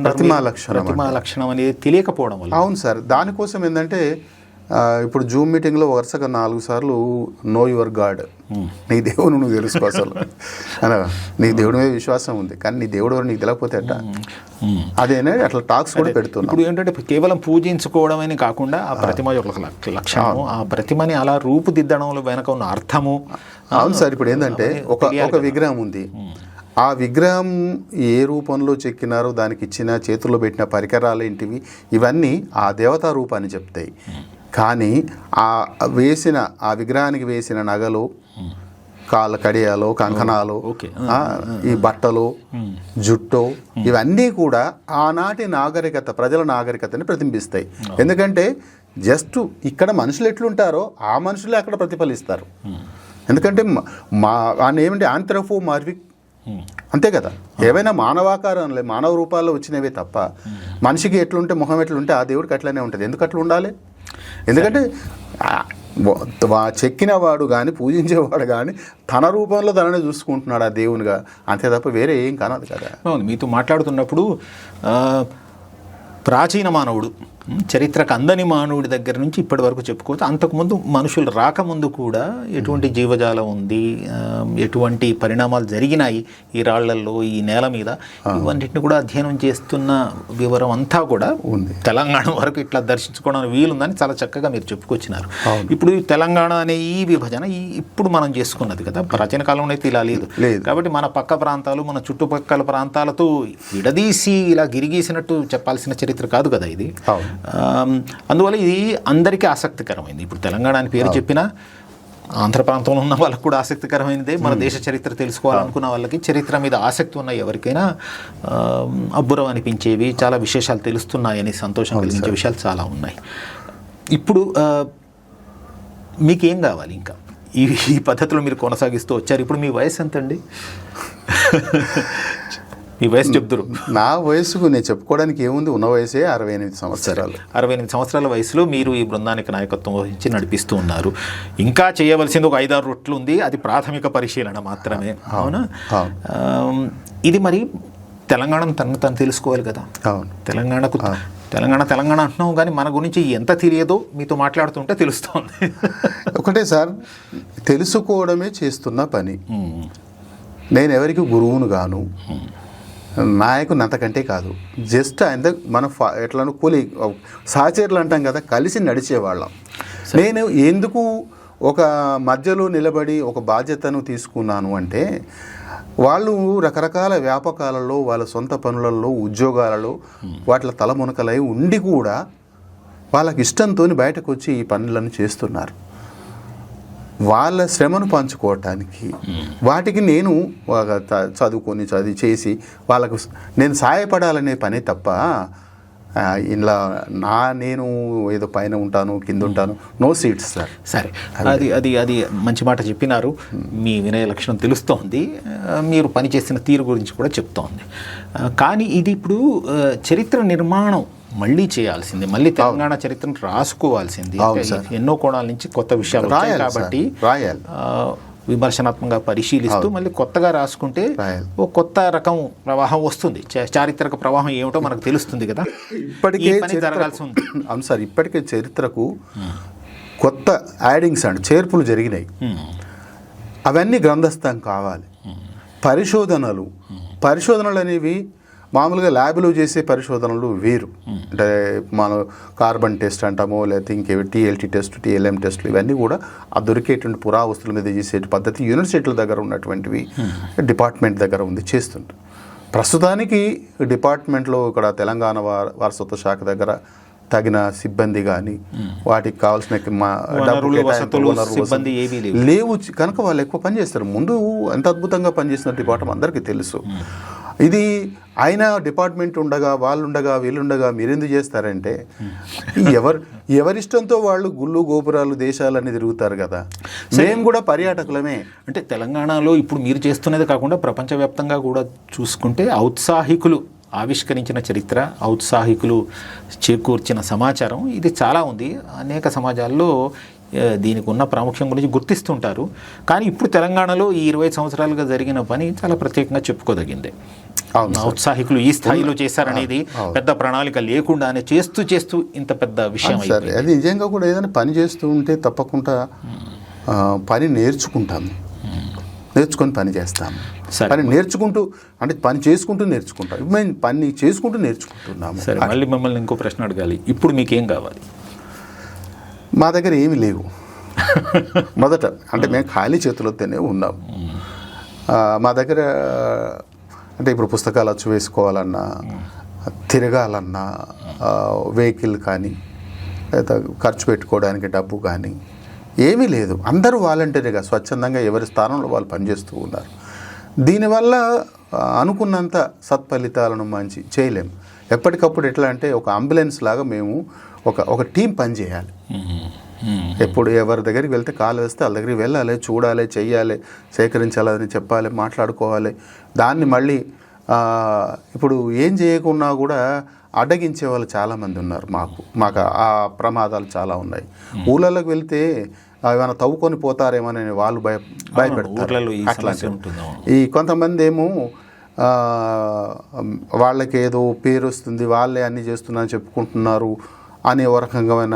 ప్రతిమా లక్షణం అనేది తెలియకపోవడం వల్ల. అవును సార్, దానికోసం ఏంటంటే ఇప్పుడు జూమ్ మీటింగ్లో వరుసగా 4 సార్లు నో యువర్ గాడ్ నీ దేవుడు నువ్వు తెలుసుకో అసలు అనగా నీ దేవుడి మీద విశ్వాసం ఉంది కానీ నీ దేవుడు ఎవరు నీకు తెలియకపోతే అట్ట అదేనే అట్లా టాక్స్ కూడా పెడుతున్నాం. ఇప్పుడు ఏంటంటే కేవలం పూజించుకోవడమని కాకుండా ఆ ప్రతిమ యొక్క లక్షణము, ఆ ప్రతిమని అలా రూపుదిద్దడంలో వెనక ఉన్న అర్థము. అవును సార్. ఇప్పుడు ఏంటంటే ఒక విగ్రహం ఉంది, ఆ విగ్రహం ఏ రూపంలో చెక్కినారో దానికి ఇచ్చిన చేతుల్లో పెట్టిన పరికరాలు ఏంటివి ఇవన్నీ ఆ దేవతా రూపాన్ని చెప్తాయి. కానీ ఆ విగ్రహానికి వేసిన నగలు, కాళ్ళ కడియాలు, కంకణాలు, ఈ బట్టలు, జుట్టు ఇవన్నీ కూడా ఆనాటి నాగరికత, ప్రజల నాగరికతని ప్రతిబింబిస్తాయి. ఎందుకంటే జస్ట్ ఇక్కడ మనుషులు ఎట్లుంటారో ఆ మనుషులే అక్కడ ప్రతిఫలిస్తారు. ఎందుకంటే ఏమంటే ఆంథ్రఫో మార్విక్ అంతే కదా, ఏవైనా మానవాకారంలో మానవ రూపాల్లో వచ్చినవే తప్ప మనిషికి ఎట్లుంటే ముఖం ఎట్లుంటే ఆ దేవుడికి అట్లనే ఉంటుంది. ఎందుకు అట్లా ఉండాలి? ఎందుకంటే చెక్కిన వాడు కానీ పూజించేవాడు కానీ తన రూపంలో తననే చూసుకుంటున్నాడు ఆ దేవునిగా, అంతే తప్ప వేరే ఏం కానదు కదా. మీతో మాట్లాడుతున్నప్పుడు ప్రాచీన మానవుడు, చరిత్రకు అందని మానవుడి దగ్గర నుంచి ఇప్పటి వరకు చెప్పుకోవచ్చు. అంతకుముందు మనుషులు రాకముందు కూడా ఎటువంటి జీవజాలం ఉంది, ఎటువంటి పరిణామాలు జరిగినాయి ఈ రాళ్లల్లో, ఈ నేల మీద, ఇవన్నిటిని కూడా అధ్యయనం చేస్తున్న వివరం అంతా కూడా ఉంది. తెలంగాణ వరకు ఇట్లా దర్శించుకోవడానికి వీలుందని చాలా చక్కగా మీరు చెప్పుకొచ్చినారు. ఇప్పుడు తెలంగాణ అనే ఈ విభజన ఇప్పుడు మనం చేసుకున్నది కదా, ప్రాచీన కాలంలో అయితే ఇలా లేదు. కాబట్టి మన పక్క ప్రాంతాలు, మన చుట్టుపక్కల ప్రాంతాలతో విడదీసి ఇలా గిరిగీసినట్టు చెప్పాల్సిన చరిత్ర కాదు కదా ఇది. అందువల్ల ఇది అందరికీ ఆసక్తికరమైంది. ఇప్పుడు తెలంగాణ అని పేరు చెప్పినా ఆంధ్ర ప్రాంతంలో ఉన్న వాళ్ళకు కూడా ఆసక్తికరమైనదే. మన దేశ చరిత్ర తెలుసుకోవాలనుకున్న వాళ్ళకి, చరిత్ర మీద ఆసక్తి ఉన్న ఎవరికైనా అబ్బురం అనిపించేవి చాలా విశేషాలు తెలుస్తున్నాయని సంతోషం కలిగించే విషయాలు చాలా ఉన్నాయి. ఇప్పుడు మీకేం కావాలి ఇంకా? ఈ పద్ధతిలో మీరు కొనసాగిస్తూ వచ్చారు. ఇప్పుడు మీ వయసు ఎంతండి? మీ వయసు చెప్తురు. నా వయసుకు నేను చెప్పుకోవడానికి ఏముంది, ఉన్న వయసే 68 సంవత్సరాలు. 68 సంవత్సరాల వయసులో మీరు ఈ బృందానికి నాయకత్వం వహించి నడిపిస్తూ ఉన్నారు. ఇంకా చేయవలసింది ఒక 5-6 రొట్లు ఉంది, అది ప్రాథమిక పరిశీలన మాత్రమే. అవునా? ఇది మరి తెలంగాణ తను తెలుసుకోవాలి కదా. తెలంగాణ అంటున్నాం కానీ మన గురించి ఎంత తెలియదో మీతో మాట్లాడుతుంటే తెలుస్తోంది. ఒకటే సార్, తెలుసుకోవడమే చేస్తున్న పని. నేను ఎవరికి గురువును గాను, నాయకుని అంతకంటే కాదు. జస్ట్ ఆయన మన ఎట్లా కూలి సహచరులు అంటాం కదా, కలిసి నడిచేవాళ్ళం. నేను ఎందుకు ఒక మధ్యలో నిలబడి ఒక బాధ్యతను తీసుకున్నాను అంటే, వాళ్ళు రకరకాల వ్యాపకాలలో, వాళ్ళ సొంత పనులలో, ఉద్యోగాలలో వాటిలో తలమునకలై ఉండి కూడా వాళ్ళకి ఇష్టంతో బయటకు వచ్చి ఈ పనులను చేస్తున్నారు. వాళ్ళ శ్రమను పంచుకోవటానికి వాటికి నేను చదివి చేసి వాళ్ళకు నేను సహాయపడాలనే పనే తప్ప ఇలా నేను ఏదో పైన ఉంటాను కింద ఉంటాను, నో సీట్స్ సార్. సరే, అది మంచి మాట చెప్పినారు. మీ వినయ లక్షణం తెలుస్తోంది, మీరు పనిచేసిన తీరు గురించి కూడా చెప్తోంది. కానీ ఇది ఇప్పుడు చరిత్ర నిర్మాణం మళ్ళీ చేయాల్సింది, మళ్ళీ తెలంగాణ చరిత్రను రాసుకోవాల్సింది. ఎన్నో కోణాల నుంచి కొత్త విషయాలు వచ్చాయి కాబట్టి విమర్శనాత్మకంగా పరిశీలిస్తూ మళ్ళీ కొత్తగా రాసుకుంటే ఓ కొత్త రకం ప్రవాహం వస్తుంది. చారిత్రక ప్రవాహం ఏమిటో మనకు తెలుస్తుంది కదా. ఇప్పటికే జరగాల్సి ఉంది. అవును సార్, ఇప్పటికే చరిత్రకు కొత్త యాడింగ్స్ అండ్ చేర్పులు జరిగినాయి. అవన్నీ గ్రంథస్థం కావాలి. పరిశోధనలు అనేవి మామూలుగా ల్యాబ్లో చేసే పరిశోధనలు వేరు. అంటే మనం కార్బన్ టెస్ట్ అంటామో, లేకపోతే ఇంకేవి టీఎల్టీ టెస్ట్, టీఎల్ఎం టెస్టులు, ఇవన్నీ కూడా ఆ దొరికేటువంటి పురావస్తుల మీద చేసే పద్ధతి యూనివర్సిటీల దగ్గర ఉన్నటువంటివి డిపార్ట్మెంట్ దగ్గర ఉంది, చేస్తుంటారు. ప్రస్తుతానికి డిపార్ట్మెంట్లో ఇక్కడ తెలంగాణ వారసత్వ శాఖ దగ్గర తగిన సిబ్బంది కానీ వాటికి కావాల్సిన లేవు కనుక వాళ్ళు ఎక్కువ పనిచేస్తారు. ముందు ఎంత అద్భుతంగా పనిచేసిన డిపార్ట్మెంట్ అందరికీ తెలుసు. ఇది ఆయన డిపార్ట్మెంట్ ఉండగా వీళ్ళుండగా మీరెందుకు చేస్తారంటే ఎవరిష్టంతో వాళ్ళు గుళ్ళు గోపురాలు దేశాలన్నీ తిరుగుతారు కదా. మేము కూడా పర్యాటకులమే. అంటే తెలంగాణలో ఇప్పుడు మీరు చేస్తున్నది కాకుండా ప్రపంచవ్యాప్తంగా కూడా చూసుకుంటే ఔత్సాహికులు ఆవిష్కరించిన చరిత్ర, ఔత్సాహికులు చేకూర్చిన సమాచారం ఇది చాలా ఉంది. అనేక సమాజాల్లో దీనికి ఉన్న ప్రాముఖ్యం గురించి గుర్తిస్తుంటారు. కానీ ఇప్పుడు తెలంగాణలో ఈ 20 సంవత్సరాలుగా జరిగిన పని చాలా ప్రత్యేకంగా చెప్పుకోదగిందే. ఔత్సాహికులు ఈ స్థాయిలో చేశారనేది పెద్ద ప్రణాళిక లేకుండానే చేస్తూ ఇంత పెద్ద విషయం. అది నిజంగా కూడా ఏదైనా పని చేస్తూ ఉంటే తప్పకుండా పని నేర్చుకుంటాము, నేర్చుకొని పని చేస్తాము. సరే. పని నేర్చుకుంటూ అంటే పని చేసుకుంటూ నేర్చుకుంటాం. మేము పని చేసుకుంటూ నేర్చుకుంటున్నాము. సరే, మళ్ళీ మిమ్మల్ని ఇంకో ప్రశ్న అడగాలి. ఇప్పుడు మీకేం కావాలి? మా దగ్గర ఏమీ లేవు మొదట. అంటే మేము ఖాళీ చేతులతోనే ఉన్నాం. మా దగ్గర అంటే ఇప్పుడు పుస్తకాలు అచ్చు వేసుకోవాలన్నా, తిరగాలన్నా, వెహికల్ కానీ, లేదా ఖర్చు పెట్టుకోవడానికి డబ్బు కానీ ఏమీ లేదు. అందరూ వాలంటీర్గా స్వచ్ఛందంగా ఎవరి స్థానంలో వాళ్ళు పనిచేస్తూ ఉన్నారు. దీనివల్ల అనుకున్నంత సత్ఫలితాలను మంచి చేయలేము. ఎప్పటికప్పుడు ఎట్లా అంటే ఒక అంబులెన్స్ లాగా మేము ఒక టీం పని చేయాలి. ఎప్పుడు ఎవరి దగ్గరికి వెళ్తే కాలు వేస్తే వాళ్ళ దగ్గరికి వెళ్ళాలి, చూడాలి, చెయ్యాలి, సేకరించాలని చెప్పాలి, మాట్లాడుకోవాలి. దాన్ని మళ్ళీ ఇప్పుడు ఏం చేయకున్నా కూడా అడ్డగించే వాళ్ళు చాలామంది ఉన్నారు. మాకు ఆ ప్రమాదాలు చాలా ఉన్నాయి. ఊళ్ళలోకి వెళ్తే ఏమైనా తవ్వుకొని పోతారేమోనని వాళ్ళు భయపెడతారు. అట్లా ఈ కొంతమంది ఏమో వాళ్ళకి ఏదో పేరు వస్తుంది, వాళ్ళే అన్నీ చేస్తున్నా అని చెప్పుకుంటున్నారు అనే ఒక రకమైన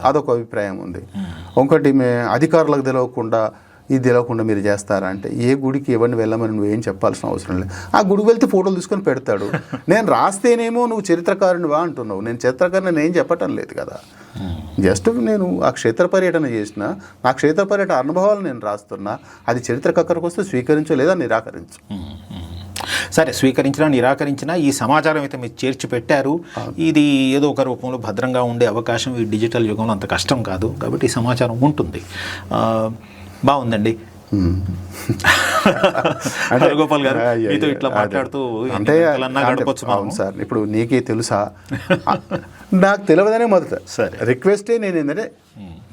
అదొక అభిప్రాయం ఉంది. ఇంకోటి అధికారులకు తెలియకుండా మీరు చేస్తారా అంటే, ఏ గుడికి ఎవరిని వెళ్ళమని నువ్వేం చెప్పాల్సిన అవసరం లేదు. ఆ గుడికి వెళ్తే ఫోటోలు తీసుకొని పెడతాడు. నేను రాస్తేనేమో నువ్వు చరిత్రకారునివా అంటున్నావు. నేను చరిత్రకారుని ఏం చెప్పటం లేదు కదా. జస్ట్ నేను ఆ క్షేత్ర పర్యటన చేసిన, నా క్షేత్ర పర్యటన అనుభవాలు నేను రాస్తున్నా. అది చరిత్రకారునికి వస్తే స్వీకరించు లేదా నిరాకరించు. సరే, స్వీకరించినా నిరాకరించినా ఈ సమాచారం అయితే మీరు చేర్చి పెట్టారు. ఇది ఏదో ఒక రూపంలో భద్రంగా ఉండే అవకాశం ఈ డిజిటల్ యుగంలో అంత కష్టం కాదు. కాబట్టి ఈ సమాచారం ఉంటుంది. బాగుందండి. గోపాల్ గారు, మీతో ఇట్లా మాట్లాడుతూ అంటే అవును సార్, ఇప్పుడు నీకే తెలుసా? నాకు తెలియదనే మొదట సరే రిక్వెస్టే. నేను ఏంటంటే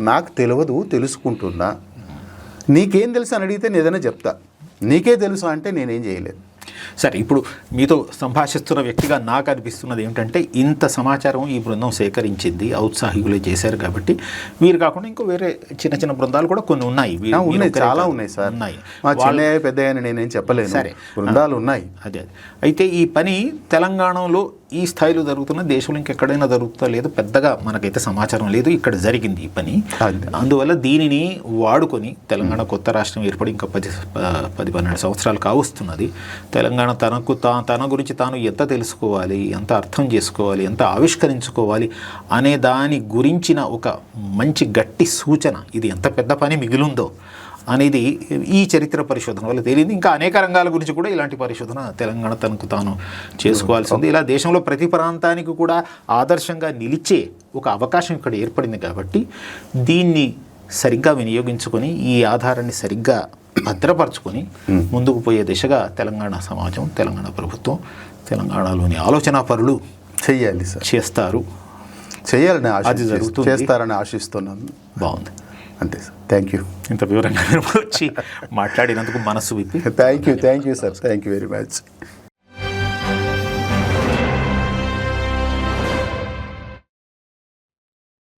నాకు తెలియదు, తెలుసుకుంటున్నా. నీకేం తెలుసు అని అడిగితే నేను ఏదైనా చెప్తా. నీకే తెలుసా అంటే నేనేం చేయలేదు. సరే, ఇప్పుడు మీతో సంభాషిస్తున్న వ్యక్తిగా నాకు అనిపిస్తున్నది ఏమిటంటే, ఇంత సమాచారం ఈ బృందం సేకరించింది, ఔత్సాహికులే చేశారు. కాబట్టి వీరు కాకుండా ఇంకో వేరే చిన్న చిన్న బృందాలు కూడా కొన్ని ఉన్నాయి. చాలా ఉన్నాయి సార్. ఉన్నాయి. మా చిన్న పెద్ద నేనేం చెప్పలేను. సరే, బృందాలు ఉన్నాయి. అదే అయితే ఈ పని తెలంగాణలో ఈ స్థాయిలో జరుగుతున్న, దేశంలో ఇంకెక్కడైనా జరుగుతుందో లేదో పెద్దగా మనకైతే సమాచారం లేదు. ఇక్కడ జరిగింది ఈ పని. అందువల్ల దీనిని వాడుకొని తెలంగాణ కొత్త రాష్ట్రం ఏర్పడి ఇంకా 10-12 సంవత్సరాలు కావస్తున్నది. తెలంగాణ తన గురించి తాను ఎంత తెలుసుకోవాలి, ఎంత అర్థం చేసుకోవాలి, ఎంత ఆవిష్కరించుకోవాలి అనే దాని గురించిన ఒక మంచి గట్టి సూచన. ఇది ఎంత పెద్ద పని మిగిలిందో అనేది ఈ చరిత్ర పరిశోధన వల్ల తేలింది. ఇంకా అనేక రంగాల గురించి కూడా ఇలాంటి పరిశోధన తెలంగాణ తనకు తాను చేసుకోవాల్సి ఉంది. ఇలా దేశంలో ప్రతి ప్రాంతానికి కూడా ఆదర్శంగా నిలిచే ఒక అవకాశం ఇక్కడ ఏర్పడింది. కాబట్టి దీన్ని సరిగ్గా వినియోగించుకొని, ఈ ఆధారాన్ని సరిగ్గా భద్రపరచుకొని ముందుకు పోయే దిశగా తెలంగాణ సమాజం, తెలంగాణ ప్రభుత్వం, తెలంగాణలోని ఆలోచనా పరులు చెయ్యాలి సార్, చేస్తారు, చేయాలని చేస్తారని ఆశిస్తున్నాను. బాగుంది. అంతే సార్. Thank you. ఇంత వివరంగా వచ్చి మాట్లాడినందుకు మనసు విప్పి thank you sir. Thank you very much.